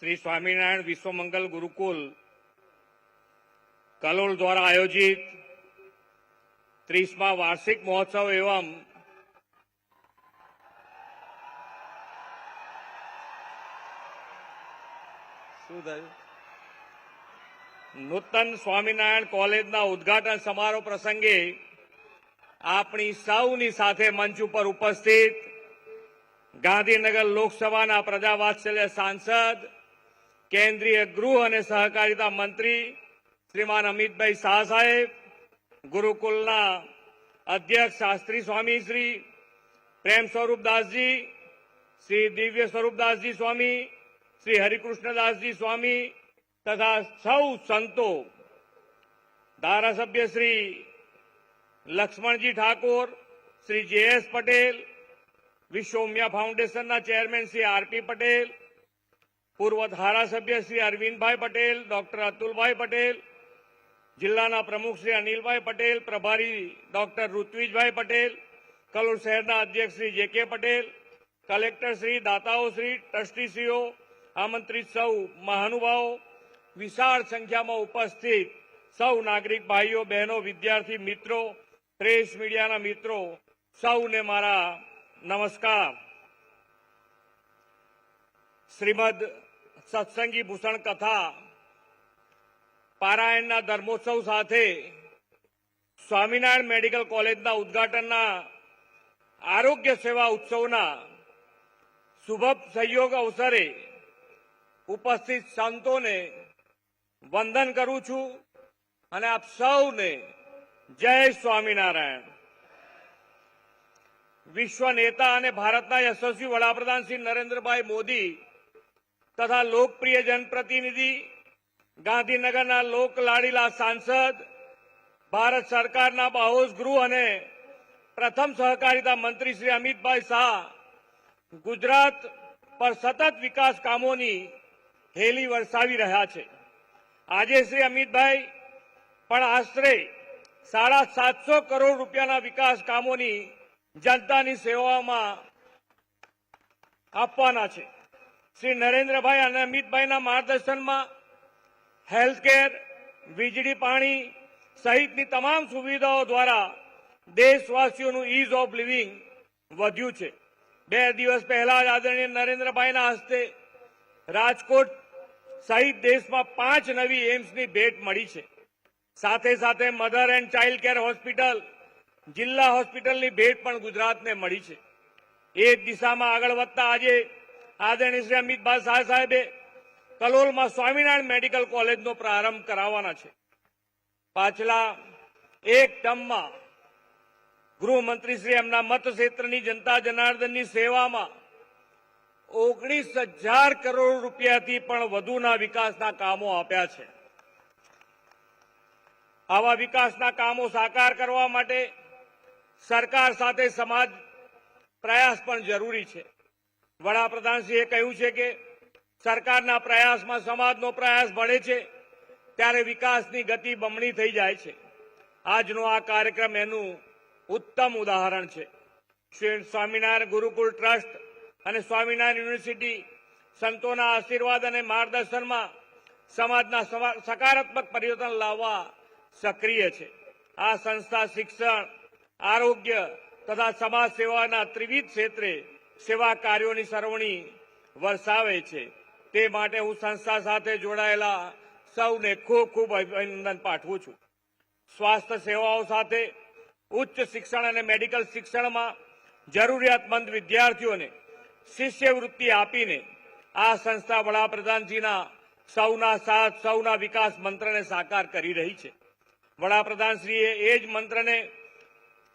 શ્રી સ્વામિનારાયણ વિશ્વમંગલ ગુરુકુલ કલોલ દ્વારા આયોજિત 30મા વાર્ષિક મહોત્સવ એવં નૂતન સ્વામિનારાયણ કોલેજના ઉદ્ઘાટન સમારોહ પ્રસંગે આપણી સૌની સાથે મંચ ઉપર ઉપસ્થિત ગાંધીનગર લોકસભાના પ્રજાવાત્સલ્ય સાંસદ કેન્દ્રીય ગૃહ અને સહકારિતા મંત્રી શ્રીમાન અમિતભાઈ શાહ સાહેબ, ગુરુકુલના અધ્યક્ષ શાસ્ત્રી સ્વામી શ્રી પ્રેમ સ્વરૂપદાસજી, શ્રી દિવ્ય સ્વરૂપદાસજી સ્વામી, શ્રી હરિકૃષ્ણદાસજી સ્વામી તથા સૌ સંતો, ધારાસભ્ય શ્રી લક્ષ્મણજી ઠાકોર, શ્રી જે.એસ. પટેલ, વિશ્વ ઉમિયા ફાઉન્ડેશનના ચેરમેન શ્રી આર.પી. પટેલ, પૂર્વ ધારાસભ્ય શ્રી અરવિંદભાઈ પટેલ, ડોક્ટર અતુલભાઈ પટેલ, જિલ્લાના પ્રમુખ શ્રી અનિલભાઈ પટેલ, પ્રભારી ડોક્ટર ઋત્વિજભાઈ પટેલ, કલોલ શહેરના અધ્યક્ષ શ્રી જે.કે. પટેલ, કલેક્ટર શ્રી, દાતાઓ શ્રી, ટ્રસ્ટીશ્રીઓ, આમંત્રિત સૌ મહાનુભાવો, વિશાળ સંખ્યામાં ઉપસ્થિત સૌ નાગરિક ભાઈઓ બહેનો, વિદ્યાર્થી મિત્રો, પ્રેસ મીડિયાના મિત્રો, સૌને મારા નમસ્કાર. શ્રીમદ સત્સંગી ભૂષણ કથા પારાયણના ધર્મોત્સવ સાથે સ્વામિનારાયણ મેડિકલ કોલેજના ઉદ્ઘાટનના આરોગ્ય સેવા ઉત્સવના શુભ સહયોગ અવસરે ઉપસ્થિત સંતોને વંદન કરું છું અને આપ સૌને જય સ્વામિનારાયણ. વિશ્વ નેતા અને ભારતના યશસ્વી વડાપ્રધાન શ્રી નરેન્દ્રભાઈ મોદી તથા લોકપ્રિય જનપ્રતિનિધિ, ગાંધીનગરના લોકલાડીલા સાંસદ, ભારત સરકારના બાહોશ ગૃહ અને પ્રથમ સહકારિતા મંત્રી શ્રી અમિતભાઈ શાહ ગુજરાત પર સતત વિકાસ કામોની હેલી વરસાવી રહ્યા છે. આજે શ્રી અમિતભાઈ પણ આશરે 750 કરોડ રૂપિયાના વિકાસ કામોની જનતાની સેવામાં આપવાના છે. શ્રી નરેન્દ્રભાઈ અને અમિતભાઈના માર્ગદર્શનમાં હેલ્થકેર, વીજળી, પાણી સહિતની તમામ સુવિધાઓ દ્વારા દેશવાસીઓનું ઇઝ ઓફ લિવિંગ વધ્યું છે. 2 દિવસ પહેલા જ આદરણીય નરેન્દ્રભાઈના હસ્તે રાજકોટ સહિત દેશમાં 5 નવી એમ્સની ભેટ મળી છે. સાથે સાથે mother and child care hospital, જિલ્લા હોસ્પિટલની ભેટ પણ ગુજરાતને મળી છે. એ જ દિશામાં આગળ વધતા આજે આદરણીય શ્રી અમિતભાઈ શાહ સાહેબે કલોલમાં સ્વામિનારાયણ મેડિકલ કોલેજનો પ્રારંભ કરાવવાના છે. પાછલા એક ટર્મમાં ગૃહમંત્રી શ્રી એમના મતક્ષેત્રની જનતા જનાર્દનની સેવામાં 19,000 કરોડ રૂપિયાથી પણ વધુના વિકાસના કામો આપ્યા છે. આવા વિકાસના કામો સાકાર કરવા માટે સરકાર સાથે સમાજ પ્રયાસ પણ જરૂરી છે. વડાપ્રધાનશ્રીએ કહ્યું છે કે સરકારના પ્રયાસમાં સમાજનો પ્રયાસ बढ़ે છે ત્યારે વિકાસની ગતિ બમણી થઈ જાય છે. આજનો આ કાર્યક્રમ એનું ઉત્તમ ઉદાહરણ છે. શ્રી સ્વામિનારાયણ ગુરુકુળ ટ્રસ્ટ અને સ્વામિનારાયણ યુનિવર્સિટી સંતોના આશીર્વાદ અને માર્ગદર્શનમાં સમાજના સકારાત્મક પરિવર્તન લાવવા સક્રિય છે. આ સંસ્થા શિક્ષણ, આરોગ્ય તથા સમાજ સેવાના ત્રિવિધ ક્ષેત્રે સેવા કાર્યોની સરવણી વરસાવે છે. તે માટે હું સંસ્થા સાથે જોડાયેલા સૌને ખૂબ ખૂબ અભિનંદન પાઠવું છું. સ્વાસ્થ્ય સેવાઓ સાથે ઉચ્ચ શિક્ષણ અને મેડિકલ શિક્ષણમાં જરૂરિયાતમંદ વિદ્યાર્થીઓને શિષ્યવૃત્તિ આપીને આ સંસ્થા વડાપ્રધાનજીના સૌના સાથ સૌના વિકાસ મંત્રને સાકાર કરી રહી છે. વડાપ્રધાનશ્રીએ એ જ મંત્રને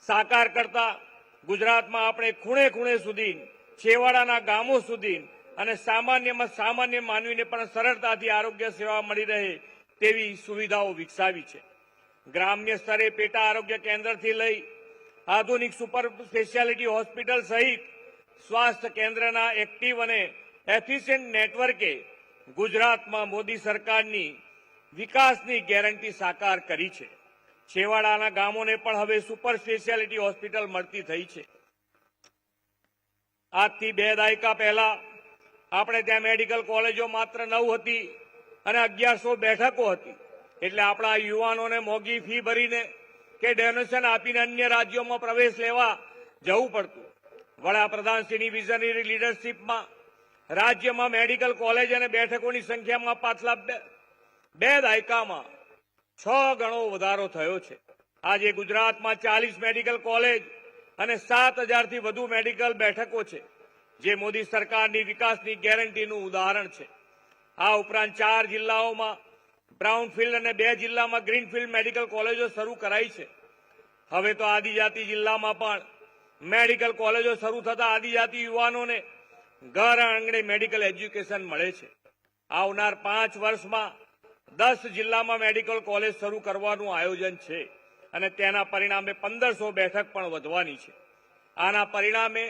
સાકાર કરતા ગુજરાતમાં આપણે ખૂણે ખૂણે સુધી, છેવાડાના ગામો સુધી અને સામાન્યમાં સામાન્ય માનવીને પણ સરળતાથી આરોગ્ય સેવા મળી રહે તેવી સુવિધાઓ વિકસાવી છે. ગ્રામ્ય સ્તરે પેટા આરોગ્ય કેન્દ્રથી લઈ આધુનિક સુપર સ્પેશિયાલિટી હોસ્પિટલ સહિત સ્વાસ્થ્ય કેન્દ્રના એક્ટિવ અને એફિશિયન્ટ નેટવર્કે ગુજરાતમાં મોદી સરકારની વિકાસની ગેરંટી સાકાર કરી છે. છેવાડાના ગામોને પણ હવે સુપર સ્પેશિયાલિટી હોસ્પિટલ મળતી થઈ છે. આજથી 2 દાયકા પહેલા આપણે ત્યાં મેડિકલ કોલેજો માત્ર 9 હતી અને 1100 બેઠકો હતી. એટલે આપણા યુવાનોને મોંઘી ફી ભરીને કે ડોનેશન આપીને અન્ય રાજ્યોમાં પ્રવેશ લેવા જવું પડતું. વડાપ્રધાનશ્રીની વિઝનરી લીડરશીપમાં રાજ્યમાં મેડિકલ કોલેજ અને બેઠકોની સંખ્યામાં પાછલા 2 દાયકામાં 6 ગણો વધારો થયો છે. આજે ગુજરાતમાં 40 મેડિકલ કોલેજ અને 7,000થી વધુ મેડિકલ બેઠકો છે, જે મોદી સરકારની વિકાસની ગેરંટીનું ઉદાહરણ છે. આ ઉપરાંત 4 જિલ્લાઓમાં બ્રાઉનફિલ્ડ અને 2 જિલ્લામાં ગ્રીનફિલ્ડ મેડિકલ કોલેજો શરૂ કરાઈ છે. હવે તો આદિજાતિ જિલ્લામાં પણ મેડિકલ કોલેજો શરૂ થતા આદિજાતિ યુવાનોને ઘર આંગણે મેડિકલ એજ્યુકેશન મળે છે. આવનાર 5 વર્ષમાં 10 જિલ્લામાં મેડિકલ કોલેજ શરૂ કરવાનું આયોજન છે અને તેના પરિણામે 1500 બેઠક પણ વધવાની છે. આના પરિણામે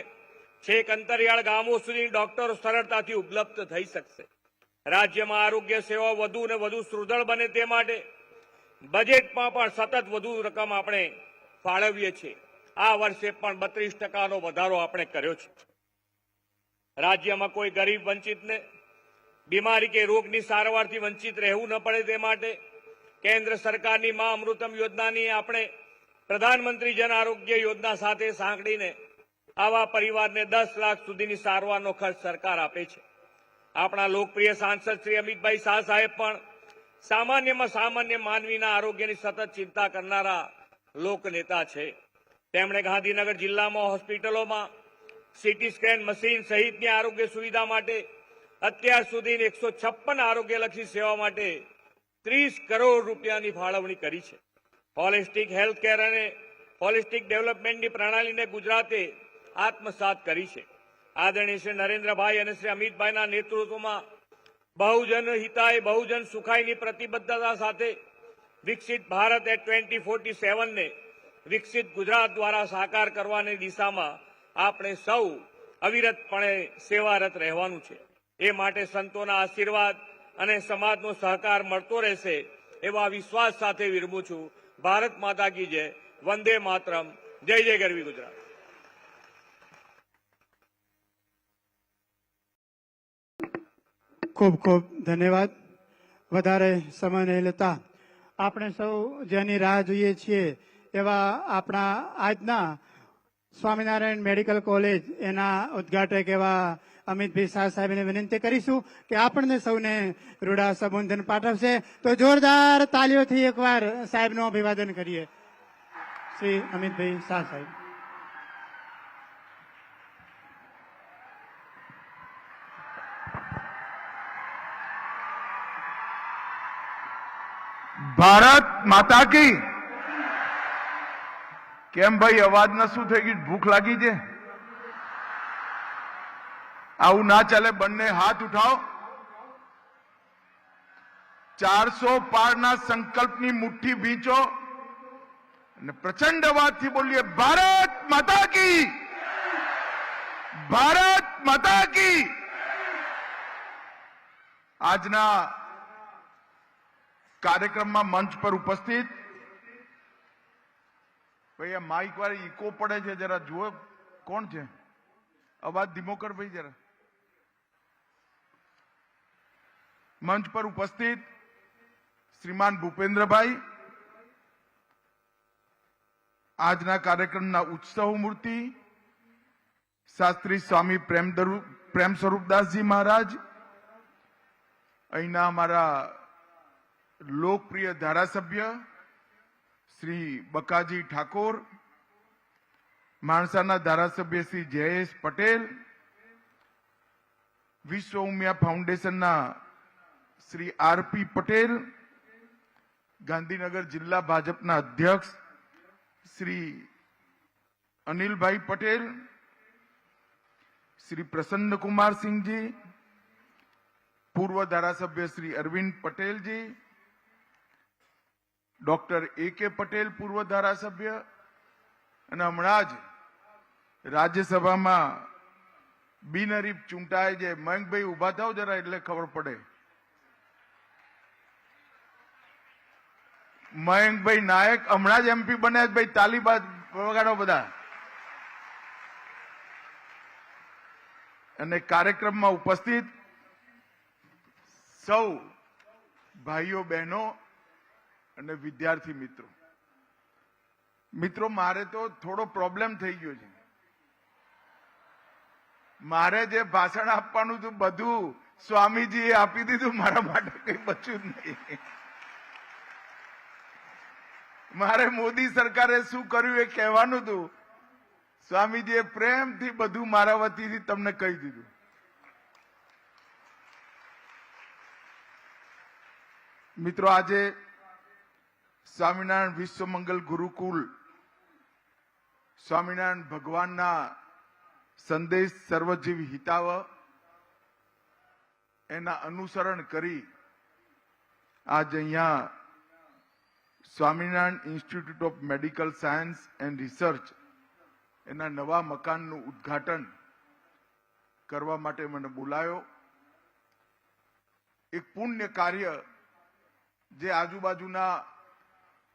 છેક અંતરિયાળ ગામો સુધી ડોક્ટરો સરળતાથી ઉપલબ્ધ થઈ શકશે. રાજ્યમાં આરોગ્ય સેવાઓ વધુ અને વધુ સુદૃઢ બને તે માટે બજેટમાં પણ સતત વધુ રકમ આપણે ફાળવીએ છીએ. આ વર્ષે પણ 32% વધારો આપણે કર્યો છે. રાજ્યમાં કોઈ ગરીબ વંચિતને બીમારી કે રોગની સારવારથી વંચિત રહેવું ન પડે તે માટે કેન્દ્ર સરકારની મા અમૃતમ યોજનાની આપણે પ્રધાનમંત્રી જન આરોગ્ય યોજના સાથે સાંકળીને આવા પરિવારને 10 લાખ સુધીની સારવારનો ખર્ચ સરકાર આપે છે. આપણા લોકપ્રિય સાંસદ શ્રી અમિતભાઈ શાહ સાહેબ પણ સામાન્યમાં સામાન્ય માનવીના આરોગ્યની સતત ચિંતા કરનારા લોકનેતા છે. તેમણે ગાંધીનગર જિલ્લામાં હોસ્પિટલોમાં સીટી સ્કેન મશીન સહિતની આરોગ્ય સુવિધા માટે અત્યાર સુધી 156 આરોગ્યલક્ષી સેવા માટે 30 કરોડ રૂપિયાની ફાળવણી કરી છે. હોલિસ્ટિક હેલ્થ કેર અને હોલિસ્ટિક ડેવલપમેન્ટની પ્રણાલીને ગુજરાતે આત્મસાત કરી છે. આદરણીય શ્રી નરેન્દ્રભાઈ અને શ્રી અમિતભાઈના નેતૃત્વમાં બહુજન હિતાય બહુજન સુખાયની પ્રતિબદ્ધતા સાથે વિકસિત ભારત એટ 2047 ને વિકસિત ગુજરાત દ્વારા સાકાર કરવાની દિશામાં આપણે સૌ અવિરતપણે સેવારત રહેવાનું છે. એ માટે સંતોના આશીર્વાદ અને સમાજનો સહકાર મળતો રહેશે એવા વિશ્વાસ સાથે વિરમું છું. ભારત માતા કી જય. વંદે માતરમ. જય જય ગરવી ગુજરાત. ખૂબ ખૂબ ધન્યવાદ. વધારે સમય નહીં લેતા આપણે સૌ જેની રાહ જોઈએ છીએ એવા આપણા આજના સ્વામિનારાયણ મેડિકલ કોલેજ એના ઉદ્ઘાટક એવા અમિતભાઈ શાહ સાહેબને વિનંતી કરીશું કે આપણને સૌને રૂડા સંબોધન પાઠવશે. તો જોરદાર તાલીઓથી એકવાર સાહેબનું અભિવાદન કરીએ. શ્રી અમિતભાઈ શાહ સાહેબ. ભારત માતા કી. કેમ ભાઈ અવાજના શું થઈ ગયું? ભૂખ લાગી છે? આવું ના ચાલે. બંને હાથ ઉઠાવો. 400 પારના સંકલ્પની મુઠ્ઠી ભીંચો અને પ્રચંડ અવાજથી બોલીએ ભારત માતા કી. ભારત માતા કી. આજના કાર્યક્રમમાં મંચ પર ઉપસ્થિત ભાઈ, આ માઇક વાળી ઇકો પડે છે, જરા જુઓ કોણ છે. અવાજ ધીમો કર ભાઈ જરા. મંચ પર ઉપસ્થિત શ્રીમાન ભૂપેન્દ્રભાઈ, આજના કાર્યક્રમના ઉત્સવ મૂર્તિ શાસ્ત્રી સ્વામી પ્રેમ સ્વરૂપદાસજી મહારાજ, અહીંના અમારા લોકપ્રિય ધારાસભ્ય શ્રી બકાજી ઠાકોર, માણસાના ધારાસભ્ય શ્રી જયેશ પટેલ, વિશ્વ ઉમિયા ફાઉન્ડેશનના શ્રી આરપી પટેલ, ગાંધીનગર જિલ્લા ભાજપના અધ્યક્ષ શ્રી અનિલભાઈ પટેલ, શ્રી પ્રસન્નકુમાર સિંહજી, પૂર્વ ધારાસભ્ય શ્રી અરવિંદ પટેલજી, ડોક્ટર A.K. પટેલ પૂર્વ ધારાસભ્ય, અને હમણાં જ રાજ્યસભામાં બિનહરીફ ચૂંટાય છે મયંકભાઈ, ઉભા થાવ જરા એટલે ખબર પડે. મયંકભાઈ નાયક હમણાં જ MP બન્યા છે ભાઈ. તાલી વગાડો બધા. અને કાર્યક્રમમાં ઉપસ્થિત સૌ ભાઈઓ બહેનો અને વિદ્યાર્થી મિત્રો. મિત્રો, મારે તો થોડો પ્રોબ્લેમ થઈ ગયો છે. મારે જે ભાષણ આપવાનું હતું બધું સ્વામીજીએ આપી દીધું. મારા માટે કઈ બચ્યું જ નહીં. મારે મોદી સરકારે શું કર્યું એ કહેવાનું હતું. સ્વામીજીએ પ્રેમથી બધું મારા વતીથી તમને કહી દીધું. મિત્રો, આજે સ્વામિનારાયણ વિશ્વ મંગલ ગુરુકુલ સ્વામિનારાયણ ભગવાનના સંદેશ સર્વજીવ હિતાવ એના અનુસરણ કરી આજ અહીંયા Swaminarayan institute of medical science and research એના નવા મકાનનું ઉદ્ઘાટન કરવા માટે મને બોલાયો. એક પુણ્ય કાર્ય જે આજુબાજુના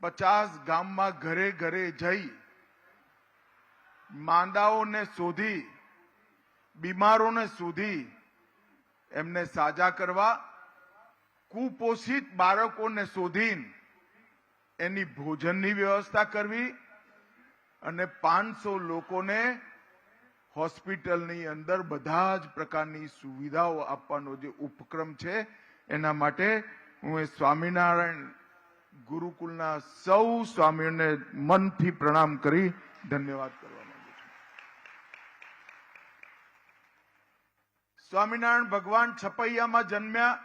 50 ગામમાં ઘરે ઘરે જઈ માંદાઓને શોધી, બીમારોને શોધી એમને સાજા કરવા, કુપોષિત બાળકોને શોધીને એની ભોજનની વ્યવસ્થા કરવી અને 500 લોકોને હોસ્પિટલની અંદર બધા જ પ્રકારની સુવિધાઓ આપવાનો જે ઉપક્રમ છે એના માટે હું એ સ્વામિનારાયણ ગુરુકુલના સૌ સ્વામીઓને મનથી પ્રણામ કરી ધન્યવાદ કરવા માંગુ છું. સ્વામિનારાયણ ભગવાન છપૈયામાં જન્મ્યા,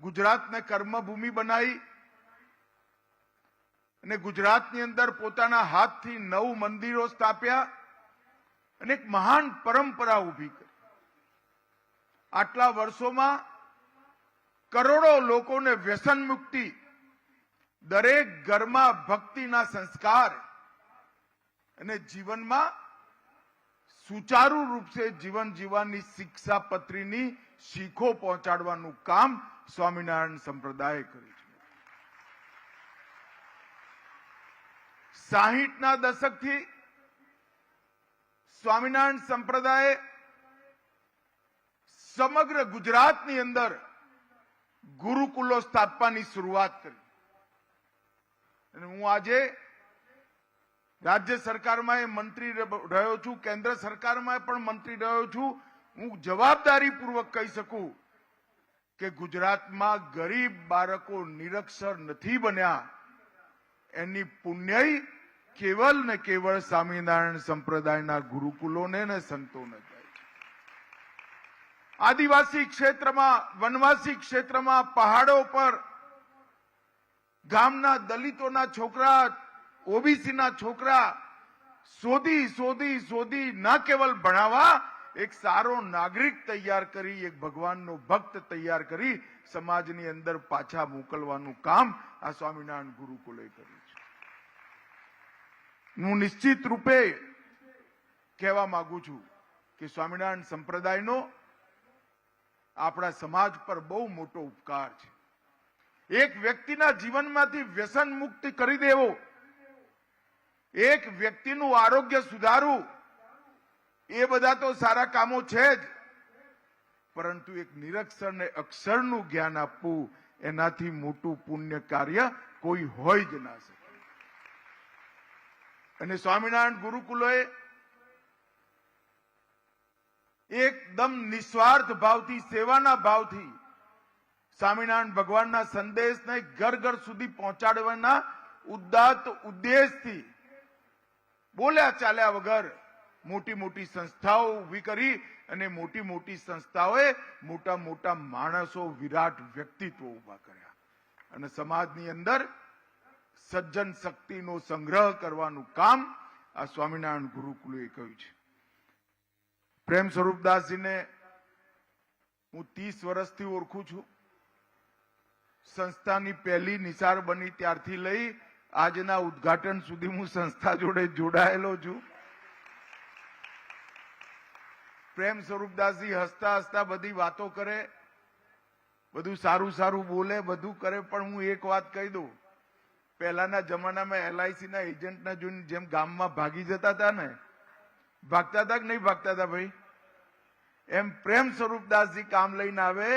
ગુજરાતને કર્મભૂમિ બનાવી અને ગુજરાતની અંદર પોતાના હાથથી 9 મંદિરો સ્થાપ્યા અને એક મહાન પરંપરા ઊભી કરી. આટલા વર્ષોમાં કરોડો લોકોને વ્યસન મુક્તિ, દરેક ઘરમાં ભક્તિના સંસ્કાર અને જીવનમાં સુચારુ રૂપે જીવન જીવવાની શિક્ષાપત્રીની શીખો પહોંચાડવાનું કામ સ્વામિનારાયણ સંપ્રદાયે કર્યું છે. 60ના દશકથી સ્વામિનારાયણ સંપ્રદાયે સમગ્ર ગુજરાતની અંદર ગુરુકુલો સ્થાપવાની શરૂઆત કરી અને હું આજે રાજ્ય સરકારમાં એ મંત્રી રહ્યો છું, કેન્દ્ર સરકારમાં પણ મંત્રી રહ્યો છું. હું જવાબદારીપૂર્વક કહી શકું કે ગુજરાતમાં ગરીબ બાળકો નિરક્ષર નથી બન્યા એની પુણ્ય કેવલ ને કેવળ સ્વામિનારાયણ સંપ્રદાયના ગુરુકુલોને ને સંતોને જાય છે. આદિવાસી ક્ષેત્રમાં, વનવાસી ક્ષેત્રમાં, પહાડો પર ગામના દલિતોના છોકરા, ઓબીસીના છોકરા શોધી ન કેવલ ભણાવવા, એક સારો નાગરિક તૈયાર કરી, એક ભગવાનનો ભક્ત તૈયાર કરી સમાજની અંદર પાછા મોકલવાનું કામ આ સ્વામિનારાયણ ગુરુકુલે કર્યું છે. હું નિશ્ચિત રૂપે કહેવા માંગુ છું કે સ્વામિનારાયણ સંપ્રદાયનો આપણા સમાજ પર બહુ મોટો ઉપકાર છે. એક વ્યક્તિના જીવનમાંથી વ્યસન મુક્ત કરી દેવો, એક વ્યક્તિનું આરોગ્ય સુધારવું, એ બધા તો સારા કામો છે જ, પરંતુ એક નિરક્ષરને અક્ષરનું જ્ઞાન આપવું એનાથી મોટું પુણ્ય કાર્ય કોઈ હોય જ ના શકે. અને સ્વામિનારાયણ ગુરુકુલોએ એકદમ નિસ્વાર્થ ભાવથી, સેવાના ભાવથી સ્વામિનારાયણ ભગવાનના સંદેશને ઘર ઘર સુધી પહોંચાડવાના ઉદાત્ત ઉદ્દેશથી બોલ્યા ચાલ્યા વગર મોટી મોટી સંસ્થાઓ ઊભી કરી અને મોટી મોટી સંસ્થાઓએ મોટા મોટા માણસો, વિરાટ વ્યક્તિત્વ ઊભા કર્યા અને સમાજની અંદર સજ્જન શક્તિનો સંગ્રહ કરવાનું કામ આ સ્વામિનારાયણ ગુરુકુલે કર્યું છે. પ્રેમ સ્વરૂપદાસજીને હું 30 વર્ષથી ઓળખું છું. સંસ્થાની પહેલી નિસાર બની ત્યારથી લઈ આજના ઉદ્ઘાટન સુધી હું સંસ્થા જોડે જોડાયેલો છું. પ્રેમ સ્વરૂપદાસજી હસતા હસતા બધી વાતો કરે, બધું સારું સારું બોલે, બધું કરે, પણ હું એક વાત કહી દઉં, પહેલાના જમાનામાં LIC ના એજન્ટના જોઈને જેમ ગામમાં ભાગી જતા હતા ને, ભાગતા હતા કે નહીં ભાગતા હતા ભાઈ, એમ પ્રેમ સ્વરૂપદાસજી કામ લઈને આવે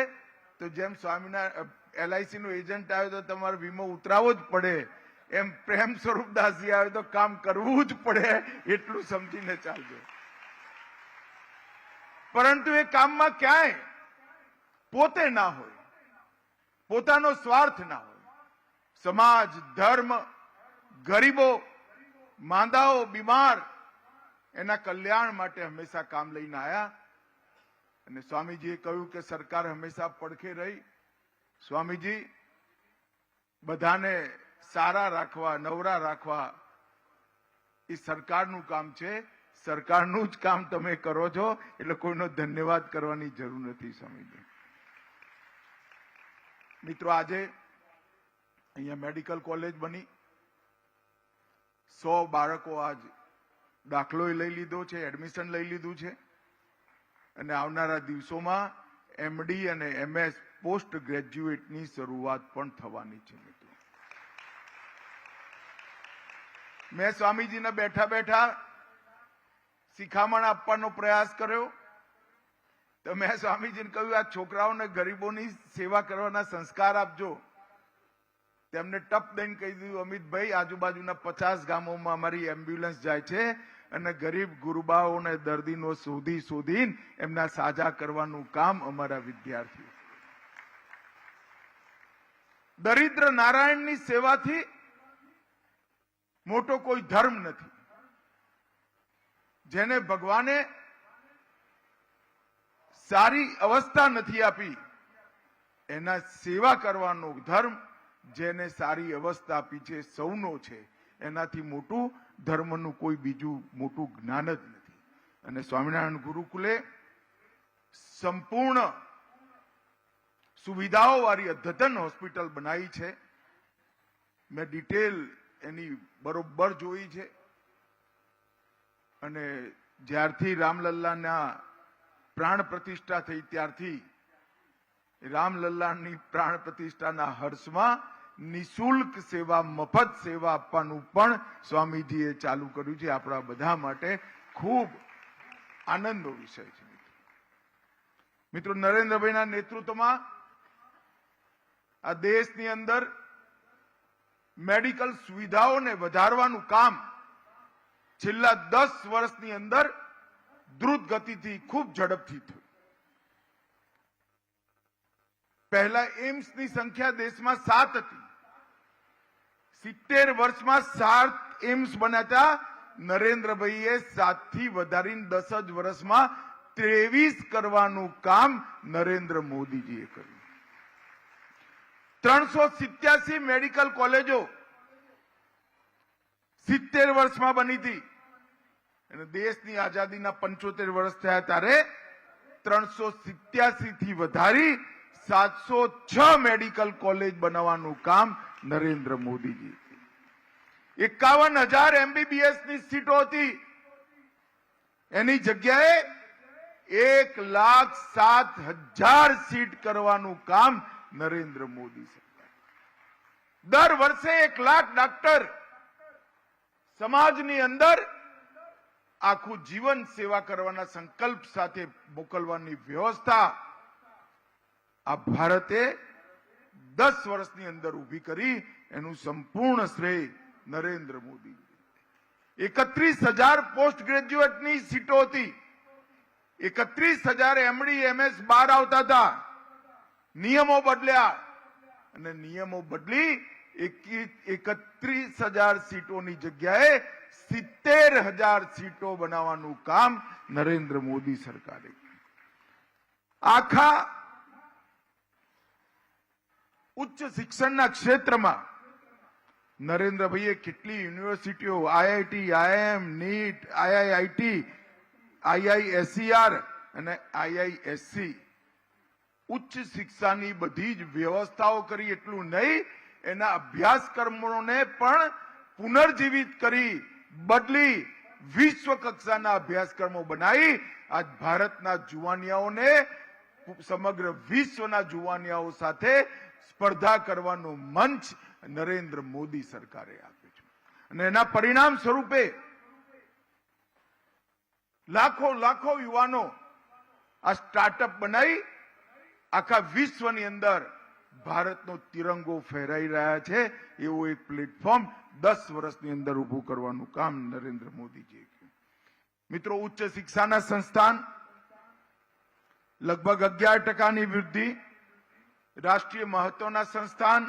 તો જેમ સ્વામિનારાયણ LIC નો એજન્ટ આવે તો તમારે વીમો ઉતરાવવો જ પડે, એમ પ્રેમ સ્વરૂપદાસજી આવે તો કામ કરવું જ પડે, એટલું સમજીને ચાલજો. પરંતુ એ કામમાં ક્યાંય પોતે ના હોય, પોતાનો સ્વાર્થ ના હોય. સમાજ, ધર્મ, ગરીબો, માંદાઓ, બીમાર એના કલ્યાણ માટે હંમેશા કામ લઈને આવ્યા. અને સ્વામીજીએ કહ્યું કે સરકાર હંમેશા પડખે રહી સ્વામીજી, બધાને સારા રાખવા, નવરા રાખવા એ સરકારનું કામ છે. સરકારનું જ કામ તમે કરો છો, એટલે કોઈનો ધન્યવાદ કરવાની જરૂર નથી. સ્વામીજી, મિત્રો, આજે અહીંયા મેડિકલ કોલેજ બની, 100 બાળકો આજ દાખલો લઈ લીધો છે, એડમિશન લઈ લીધું છે, અને આવનારા દિવસોમાં એમડી અને MS પોસ્ટ ગ્રેજ્યુએટની શરૂઆત પણ થવાની છે. મિત્રો, મેં સ્વામીજીને બેઠા બેઠા શિખામણ આપવાનો પ્રયાસ કર્યો, તો મેં સ્વામીજીને કહ્યું, આ છોકરાઓને ગરીબોની સેવા કરવાના સંસ્કાર આપજો. તેમને ટપ દઈને કહી દીધું, અમિતભાઈ, આજુબાજુના 50 ગામોમાં અમારી એમ્બ્યુલન્સ જાય છે અને ગરીબ ગુરબાઓને દર્દીનો શોધીને એમના સાજા કરવાનું કામ અમારા વિદ્યાર્થીઓ. દરિદ્ર નારાયણની સેવાથી મોટો કોઈ ધર્મ નથી. જેને ભગવાને સારી અવસ્થા નથી આપી, એના સેવા કરવાનો ધર્મ જેને સારી અવસ્થા આપી છે સૌનો છે. એનાથી મોટું ધર્મનું કોઈ બીજું મોટું જ્ઞાન જ નથી. અને સ્વામિનારાયણ ગુરુકુલે સંપૂર્ણ સુવિધાઓ વાળી અદ્યતન હોસ્પિટલ બનાવી છે. મેં ડિટેલ એની બરોબર જોઈ છે. અને જ્યારથી રામલલ્લાના પ્રાણ પ્રતિષ્ઠા થઈ ત્યારથી રામલલ્લાની પ્રાણ પ્રતિષ્ઠાના હર્ષમાં નિઃશુલ્ક સેવા, મફત સેવા આપવાનું પણ સ્વામીજીએ ચાલુ કર્યું છે. આપણા બધા માટે ખૂબ આનંદનો વિષય છે. મિત્રો, નરેન્દ્રભાઈના નેતૃત્વમાં આ દેશની અંદર મેડિકલ સુવિધાઓને વધારવાનું કામ છેલ્લા 10 વર્ષની અંદર દ્રુત ગતિથી ખૂબ ઝડપથી થયું. પહેલા એમ્સની સંખ્યા દેશમાં 7 હતી. 70 વર્ષમાં 7 એમ્સ બન્યા હતા. નરેન્દ્રભાઈએ 7 થી વધારીને 10 જ વર્ષમાં 23 કરવાનું કામ નરેન્દ્ર મોદીજીએ કર્યું. 387 મેડિકલ કોલેજો 70 વર્ષમાં બની હતી. અને દેશની આઝાદીના 75 વર્ષ થયા ત્યારે 387 થી વધારી 706 મેડિકલ કોલેજ બનાવવાનું કામ નરેન્દ્ર મોદીજી. 51,000 MBBS ની સીટો હતી, એની જગ્યાએ 1,07,000 સીટ કરવાનું કામ નરેન્દ્ર મોદી સરકાર. દર વર્ષે 1 લાખ ડોક્ટર સમાજની અંદર આખું જીવન સેવા કરવાના સંકલ્પ સાથે મોકલવાની વ્યવસ્થા આ ભારતે 10 વર્ષની અંદર ઊભી કરી. એનું સંપૂર્ણ શ્રેય નરેન્દ્ર મોદી. 31,000 પોસ્ટ ગ્રેજ્યુએટની સીટો હતી. 31,000 MD MS બહાર આવતા હતા. નિયમો બદલ્યા અને નિયમો બદલી 31,000 સીટોની જગ્યાએ 70,000 સીટો બનાવવાનું કામ નરેન્દ્ર મોદી સરકારે. આખા ઉચ્ચ શિક્ષણના ક્ષેત્રમાં નરેન્દ્રભાઈએ કેટલી યુનિવર્સિટીઓ, IIT, IIM, NEET, IIIT, IISER અને IISc ઉચ્ચ શિક્ષાની બધી જ વ્યવસ્થાઓ કરી. એટલું નહીં, એના અભ્યાસક્રમોને પણ પુનર્જીવિત કરી, બદલી, વિશ્વ કક્ષાના અભ્યાસક્રમો બનાવી આજ ભારતના જુવાનિયાઓને સમગ્ર વિશ્વના જુવાનિયાઓ સાથે સ્પર્ધા કરવાનો મંચ નરેન્દ્ર મોદી સરકારે આપ્યો છે. અને એના પરિણામ સ્વરૂપે લાખો યુવાનો આ સ્ટાર્ટઅપ બનાવી આખા વિશ્વની અંદર ભારતનો તિરંગો ફહેરાઈ રહ્યા છે. એવું એક પ્લેટફોર્મ 10 વર્ષની અંદર ઉભું કરવાનું કામ નરેન્દ્ર મોદીજીએ કર્યું. મિત્રો, ઉચ્ચ શિક્ષાના સંસ્થાન લગભગ 11% વૃદ્ધિ, રાષ્ટ્રીય મહત્વના સંસ્થાન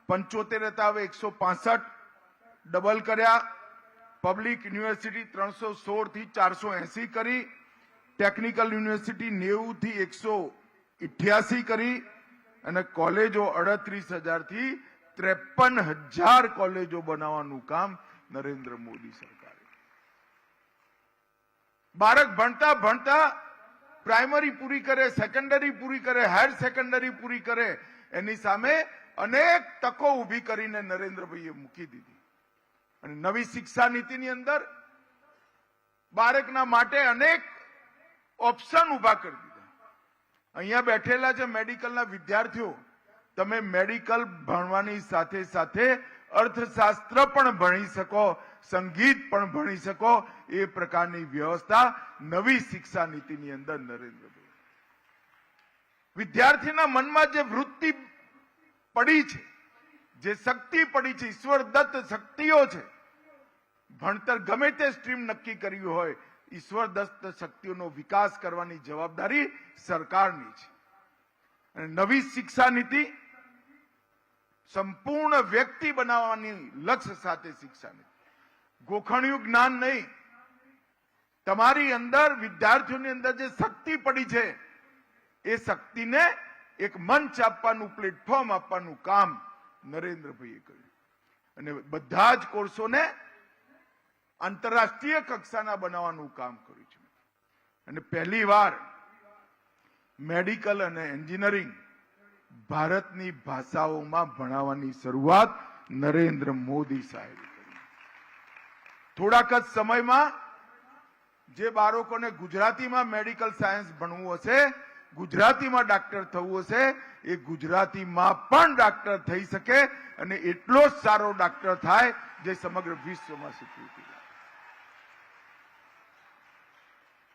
75 હતા, હવે 165 ડબલ કર્યા. પબ્લિક યુનિવર્સિટી 316 થી 480 કરી. ટેકનિકલ યુનિવર્સિટી 90 થી 188 કરી. અને કોલેજો 38,000 થી 53,000 કોલેજો બનાવવાનું કામ નરેન્દ્ર મોદી સરકારે. બાળક ભણતા ભણતા પ્રાઇમરી પૂરી કરે, સેકન્ડરી પૂરી કરે, હાયર સેકન્ડરી પૂરી કરે, એની સામે અનેક તકો ઊભી કરીને નરેન્દ્રભાઈએ મૂકી દીધી. અને નવી શિક્ષા નીતિની અંદર બાળકના માટે અનેક ઓપ્શન ઊભા કરી દીધા. અહીંયા બેઠેલા છે મેડિકલના વિદ્યાર્થીઓ, તમે મેડિકલ ભણવાની સાથે સાથે અર્થશાસ્ત્ર પણ ભણી શકો, સંગીત પણ ભણી શકો, એ પ્રકારની વ્યવસ્થા નવી શિક્ષા નીતિની અંદર નરેન્દ્રભાઈ. વિદ્યાર્થીના મનમાં જે વૃત્તિ પડી છે, જે શક્તિ પડી છે, ઈશ્વર દત્ત શક્તિઓ છે, ભણતર ગમે તે સ્ટ્રીમ નક્કી કર્યું હોય, ઈશ્વર દત્ત શક્તિઓનો વિકાસ કરવાની જવાબદારી સરકારની છે. અને નવી શિક્ષા નીતિ સંપૂર્ણ વ્યક્તિ બનાવવાની લક્ષ્ય સાથે શિક્ષા નીતિ. ગોખણિયું જ્ઞાન નહીં, તમારી અંદર વિદ્યાર્થીઓની અંદર જે શક્તિ પડી છે એ શક્તિને એક મંચ આપવાનું, પ્લેટફોર્મ આપવાનું કામ નરેન્દ્રભાઈએ કર્યું. અને બધા જ કોર્સોને આંતરરાષ્ટ્રીય કક્ષાના બનાવવાનું કામ કર્યું છે. અને પહેલી વાર મેડિકલ અને એન્જિનિયરિંગ ભારતની ભાષાઓમાં ભણાવવાની શરૂઆત નરેન્દ્ર મોદી સાહેબે કરી. થોડાક જ સમયમાં જે બાળકોને ગુજરાતીમાં મેડિકલ સાયન્સ ભણવું હશે, ગુજરાતીમાં ડાક્ટર થવું હશે, એ ગુજરાતીમાં પણ ડાક્ટર થઈ શકે અને એટલો જ સારો ડાક્ટર થાય જે સમગ્ર વિશ્વમાં સ્વીકૃતિ લાવે.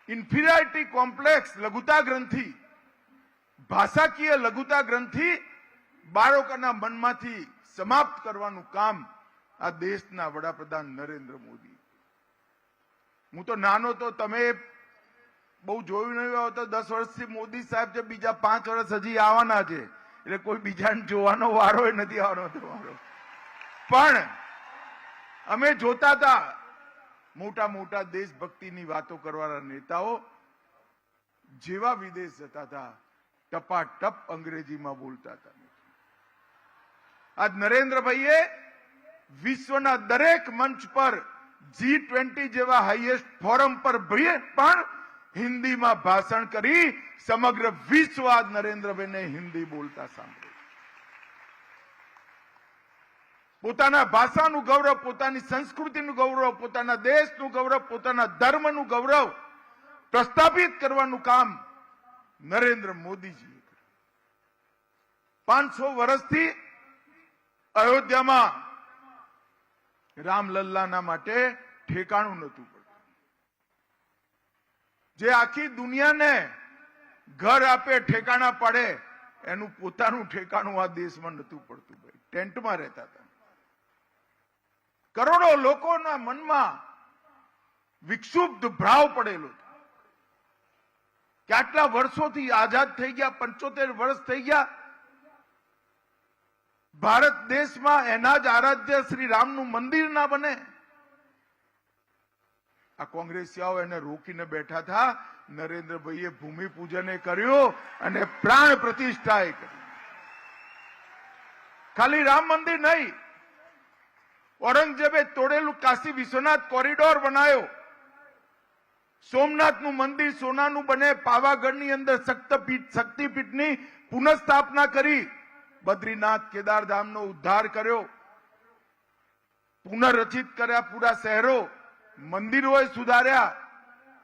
ઇન્ફિરિયોરિટી કોમ્પ્લેક્સ, લઘુતા ગ્રંથિ, ભાષાકીય લઘુતા ગ્રંથિ બાળકોના મનમાંથી સમાપ્ત કરવાનું કામ આ દેશના વડાપ્રધાન નરેન્દ્ર મોદી. હું તો નાનો તો તમે બહુ જોયું નહીં હોય તો 10 વર્ષથી મોદી સાહેબ છે, બીજા 5 વર્ષ હજી આવવાના છે, એટલે કોઈ બીજાને જોવાનો વારો નથી આવવાનો તમારો. પણ અમે જોતા હતા મોટા મોટા દેશભક્તિની વાતો કરવાના નેતાઓ જેવા વિદેશ જતા હતા, ટપાટપ અંગ્રેજીમાં બોલતા હતા. આજ નરેન્દ્રભાઈએ વિશ્વના દરેક મંચ પર G20 જેવા હાઈએસ્ટ ફોરમ પર પણ હિન્દીમાં ભાષણ કરી સમગ્ર વિશ્વ આજ નરેન્દ્રભાઈને હિન્દી બોલતા સાંભળ્યું. પોતાના ભાષાનું ગૌરવ, પોતાની સંસ્કૃતિનું ગૌરવ, પોતાના દેશનું ગૌરવ, પોતાના ધર્મનું ગૌરવ પ્રસ્થાપિત કરવાનું કામ નરેન્દ્ર મોદીજીએ કર્યું. 500 વર્ષથી અયોધ્યામાં રામલલ્લાના માટે ઠેકાણું નહોતું પડતું. જે આખી દુનિયાને ઘર આપે, ઠેકાણા પડે, એનું પોતાનું ઠેકાણું આ દેશમાં નહોતું પડતું. ભાઈ ટેન્ટમાં રહેતા હતા. કરોડો લોકોના મનમાં વિક્ષુબ્ધ ભાવ પડેલો હતો કે આટલા વર્ષોથી આઝાદ થઈ ગયા, 75 વર્ષ થઈ ગયા, ભારત દેશમાં એના જ આરાધ્ય શ્રી રામનું મંદિર ના બને. આ કોંગ્રેસીઓ એને રોકીને બેઠા હતા. નરેન્દ્રભાઈએ ભૂમિપૂજન કર્યું અને પ્રાણ પ્રતિષ્ઠા કરી. ખાલી રામ મંદિર નહીં, ઔરંગઝેબે તોડેલું કાશી વિશ્વનાથ કોરિડોર બનાવ્યો. સોમનાથનું મંદિર સોનાનું બને, પાવાગઢની અંદર શક્તિપીઠની પુનઃસ્થાપના કરી, બદ્રીનાથ કેદારધામનો ઉદ્ધાર કર્યો, પુનઃરચિત કર્યા પૂરા શહેરો, મંદિરોએ સુધાર્યા,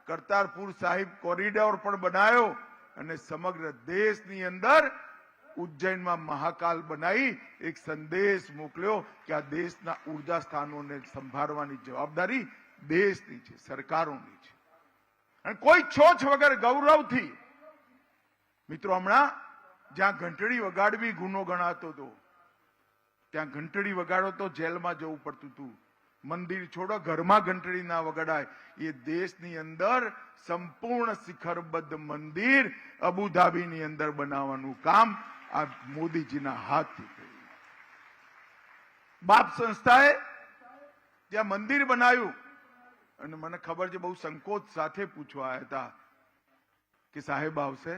કરતારપુર સાહિબ કોરિડોર પણ બનાવ્યો અને સમગ્ર દેશની અંદર ઉજ્જૈનમાં મહાકાલ બનાવી એક સંદેશ મોકલ્યો કે આ દેશના ઉર્જા સ્થાનોને સંભાળવાની જવાબદારી દેશની છે, સરકારોની છે. અને કોઈ છોછ વગર ગૌરવથી. મિત્રો, હમણાં જ્યાં ઘંટડી વગાડવી ગુનો ગણાતો હતો, ત્યાં ઘંટડી વગાડો તો જેલમાં જવું પડતું હતું. મંદિર છોડો, ઘરમાં ઘંટડી ના વગાડાય. એ દેશની અંદર સંપૂર્ણ શિખરબદ્ધ મંદિર અબુધાબીની અંદર બનાવવાનું કામ આ મોદીજીના હાથથી થયું. બાપ સંસ્થાએ જ્યાં મંદિર બનાવ્યું, અને મને ખબર છે બહુ સંકોચ સાથે પૂછવા આવ્યા હતા કે સાહેબ આવશે,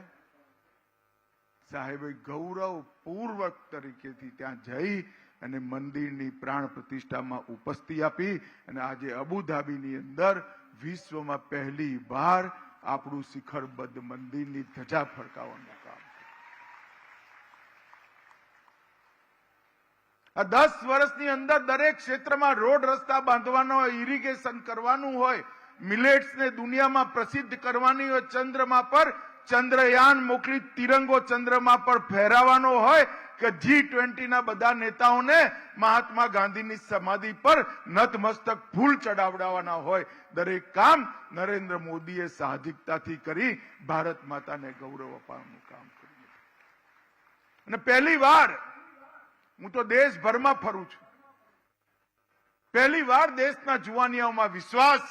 સાહેબે ગૌરવપૂર્વક તરીકેથી ત્યાં જઈ અને મંદિરની પ્રાણ પ્રતિષ્ઠામાં ઉપસ્થિતિ આપી અને આજે અબુધાબીની અંદર વિશ્વમાં પહેલી વાર આપણું શિખરબદ્ધ મંદિરની ધજા ફરકાવવાનું કામ. આ 10 વર્ષની અંદર દરેક ક્ષેત્રમાં રોડ રસ્તા બાંધવાનો હોય, ઇરિગેશન કરવાનું હોય, મિલેટ્સને દુનિયામાં પ્રસિદ્ધ કરવાની હોય, ચંદ્રમા પર ચંદ્રયાન મોકલી તિરંગો ચંદ્રમા પર ફહેરાવાનો હોય કે G20 ના બધા નેતાઓને મહાત્મા ગાંધીની સમાધિ પર નતમસ્તક ફૂલ ચડાવડાવવાના હોય, દરેક કામ નરેન્દ્ર મોદીએ સાહજિકતાથી કરી ભારત માતાને ગૌરવ અપાવવાનું કામ કર્યું. અને પહેલી વાર હું તો દેશભરમાં ફરું છું, પહેલી વાર દેશના જુવાનિયાઓમાં વિશ્વાસ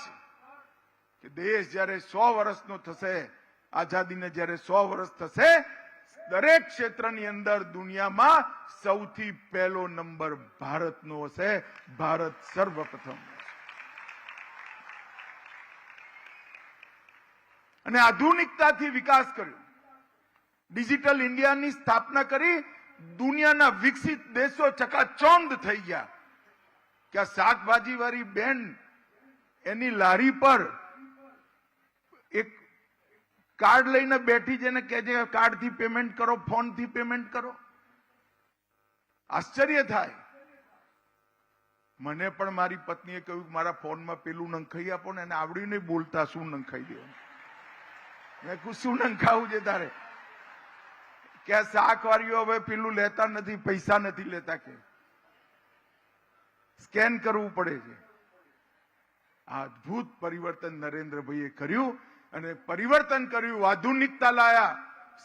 છે કે દેશ જ્યારે 100 વર્ષનો થશે, આઝાદીને જ્યારે 100 વર્ષ થશે, દરેક ક્ષેત્રની અંદર દુનિયામાં સૌથી પહેલો નંબર ભારતનો હશે. ભારત સર્વપ્રથમ હશે. અને આધુનિકતાથી વિકાસ કર્યો, ડિજિટલ ઇન્ડિયાની સ્થાપના કરી, દુનિયાના વિકસિત દેશો ચકાચોંધ થઈ ગયા કે આ શાકભાજી વાળી બેન એની લારી પર એક કાર્ડ લઈને બેઠી જેને કહે છે કાર્ડથી પેમેન્ટ કરો, ફોનથી પેમેન્ટ કરો. આશ્ચર્ય થાય. મને પણ મારી પત્નીએ કહ્યું કે મારા ફોનમાં પેલું નંખાઈ આપો ને, એને આવડી નહીં બોલતા શું નંખાઈ દેવાનું. મેં કહ્યું શું નંખાવું છે તારે? કે આ શાકવાળીઓ હવે પેલું લેતા નથી, પૈસા નથી લેતા, કે સ્કેન કરવું પડે છે. આ અદભુત પરિવર્તન નરેન્દ્રભાઈએ કર્યું અને પરિવર્તન કર્યું, આધુનિકતા લાયા,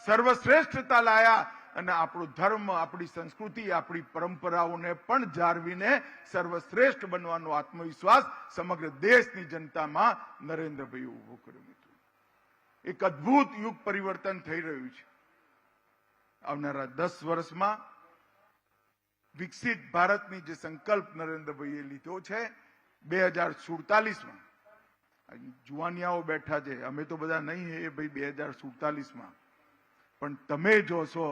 સર્વશ્રેષ્ઠતા લાયા અને આપણો ધર્મ, આપણી સંસ્કૃતિ, આપણી પરંપરાઓને પણ જાળવીને સર્વશ્રેષ્ઠ બનવાનો આત્મવિશ્વાસ સમગ્ર દેશની જનતામાં નરેન્દ્રભાઈએ ઉભો કર્યો. મિત્રો, એક અદભુત યુગ પરિવર્તન થઈ રહ્યું છે. આવનારા 10 વર્ષમાં વિકસિત ભારતની જે સંકલ્પ નરેન્દ્રભાઈએ લીધો છે, 2047માં જુવાનિયાઓ બેઠા છે, અમે તો બધા નહીં એ ભાઈ 2047માં, પણ તમે જોશો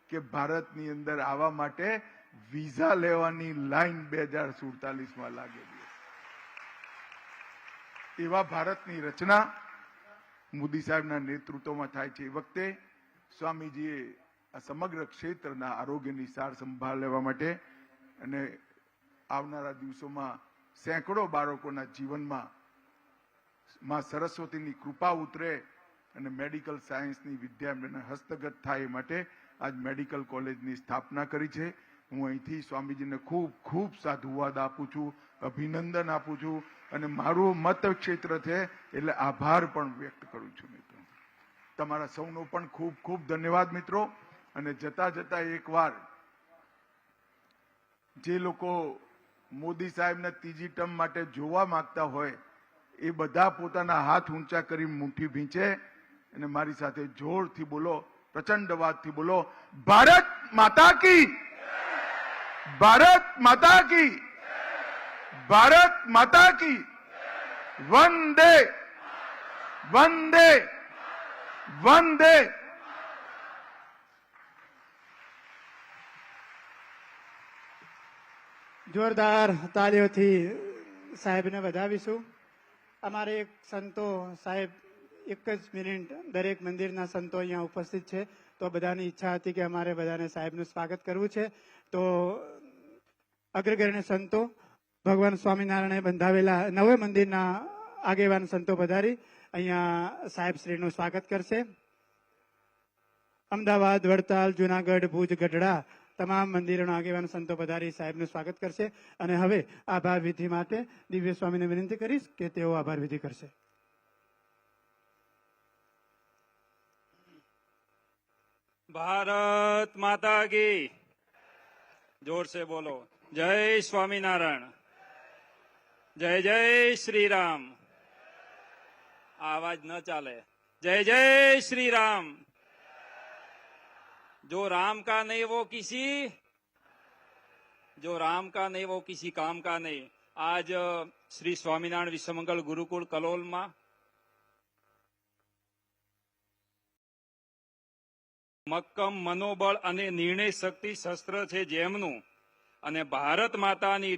કે ભારતની અંદર આવવા માટે વિઝા લેવાની લાઈન 2047માં લાગેલી. એવા ભારતની રચના મોદી સાહેબના નેતૃત્વમાં થાય છે. એ વખતે સ્વામીજીએ આ સમગ્ર ક્ષેત્રના આરોગ્યની સાર સંભાળ લેવા માટે અને આવનારા દિવસોમાં સેંકડો બાળકોના જીવનમાં માં સરસ્વતીની કૃપા ઉતરે અને મેડિકલ સાયન્સની વિદ્યા એમને હસ્તગત થાય એ માટે આજ મેડિકલ કોલેજની સ્થાપના કરી છે. હું અહીંથી સ્વામીજીને ખૂબ ખૂબ સાધુવાદ આપું છું, અભિનંદન આપું છું અને મારું મત ક્ષેત્ર છે એટલે આભાર પણ વ્યક્ત કરું છું. મિત્રો, તમારા સૌનો પણ ખૂબ ખૂબ ધન્યવાદ. મિત્રો, અને જતા જતા એકવાર જે લોકો મોદી સાહેબને ત્રીજી ટર્મ માટે જોવા માંગતા હોય એ બધા પોતાના હાથ ઊંચા કરી મુઠ્ઠી ભીંચે અને મારી સાથે જોરથી બોલો, પ્રચંડ અવાજથી બોલો, ભારત માતા કી, ભારત માતા કી, ભારત માતા કી, વંદે વંદે વંદે. જોરદાર તાળીઓથી સાહેબને વધાવીશું. અમારે એક સંતો સાહેબ 1 જ મિનિટ, દરેક મંદિરના સંતો અહીંયા ઉપસ્થિત છે, તો બધાની ઈચ્છા હતી કે અમારે બધાને સાહેબનું સ્વાગત કરવું છે. તો અગ્રગણ્ય સંતો, ભગવાન સ્વામિનારાયણે બંધાવેલા નવે મંદિરના આગેવાન સંતો પધારી અહીંયા સાહેબ શ્રીનું સ્વાગત કરશે. અમદાવાદ, વડતાલ, જુનાગઢ, ભુજ, ગઢડા તમામ મંદિરોના આગેવાન સંતો પધારી સાહેબનું સ્વાગત કરશે. અને હવે આભાર વિધિ માટે દિવ્ય સ્વામીને વિનંતી કરીશ કે તેઓ આભાર વિધિ કરશે. भारत माता की, जोर से बोलो, जय स्वामीनारायण, जय जय श्री राम. आवाज न चाले. जय जय श्री राम. जो राम का नहीं वो किसी, जो राम का नहीं वो किसी काम का नहीं. आज श्री स्वामीनारायण विश्वमंगल गुरुकुल कलोल में મક્કમ મનોબળ અને નિર્ણય શક્તિ શસ્ત્ર છે જેમનું, અને ભારત માતાની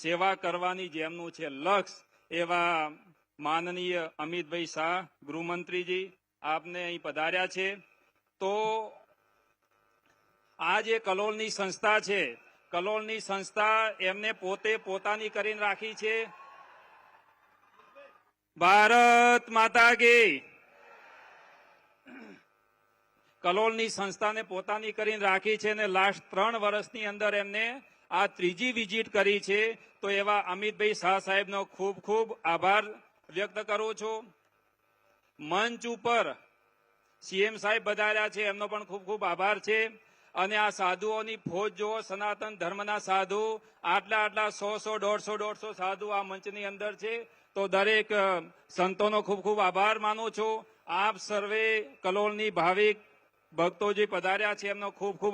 સેવા કરવાની જેમનું છે લક્ષ્ય, એવા માનનીય અમિતભાઈ શાહ ગૃહમંત્રીજી આપને અહીં પધાર્યા છે. તો આ જે કલોલની સંસ્થા છે, કલોલની સંસ્થા એમને પોતે પોતાની કરીને રાખી છે. ભારત માતા કી. કલોલની સંસ્થાને પોતાની કરીને રાખી છે અને લાસ્ટ 3 વર્ષની અંદર એમને આ 3જી વિઝિટ કરી છે. તો એવા અમિતભાઈ શાહ સાહેબનો ખૂબ ખૂબ આભાર વ્યક્ત કરું છું. મંચ ઉપર સીએમ સાહેબ બધાર્યા છે, એમનો પણ ખૂબ ખૂબ આભાર છે. અને આ સાધુઓની ફોજ જુઓ, સનાતન ધર્મના સાધુ, આટલા 100 સાધુ આ મંચની અંદર છે. તો દરેક સંતોનો ખૂબ ખૂબ આભાર માનું છું. આપ સર્વે કલોલની ભાવિક ભક્તો જે પધાર્યા છે એમનો ખૂબ ખૂબ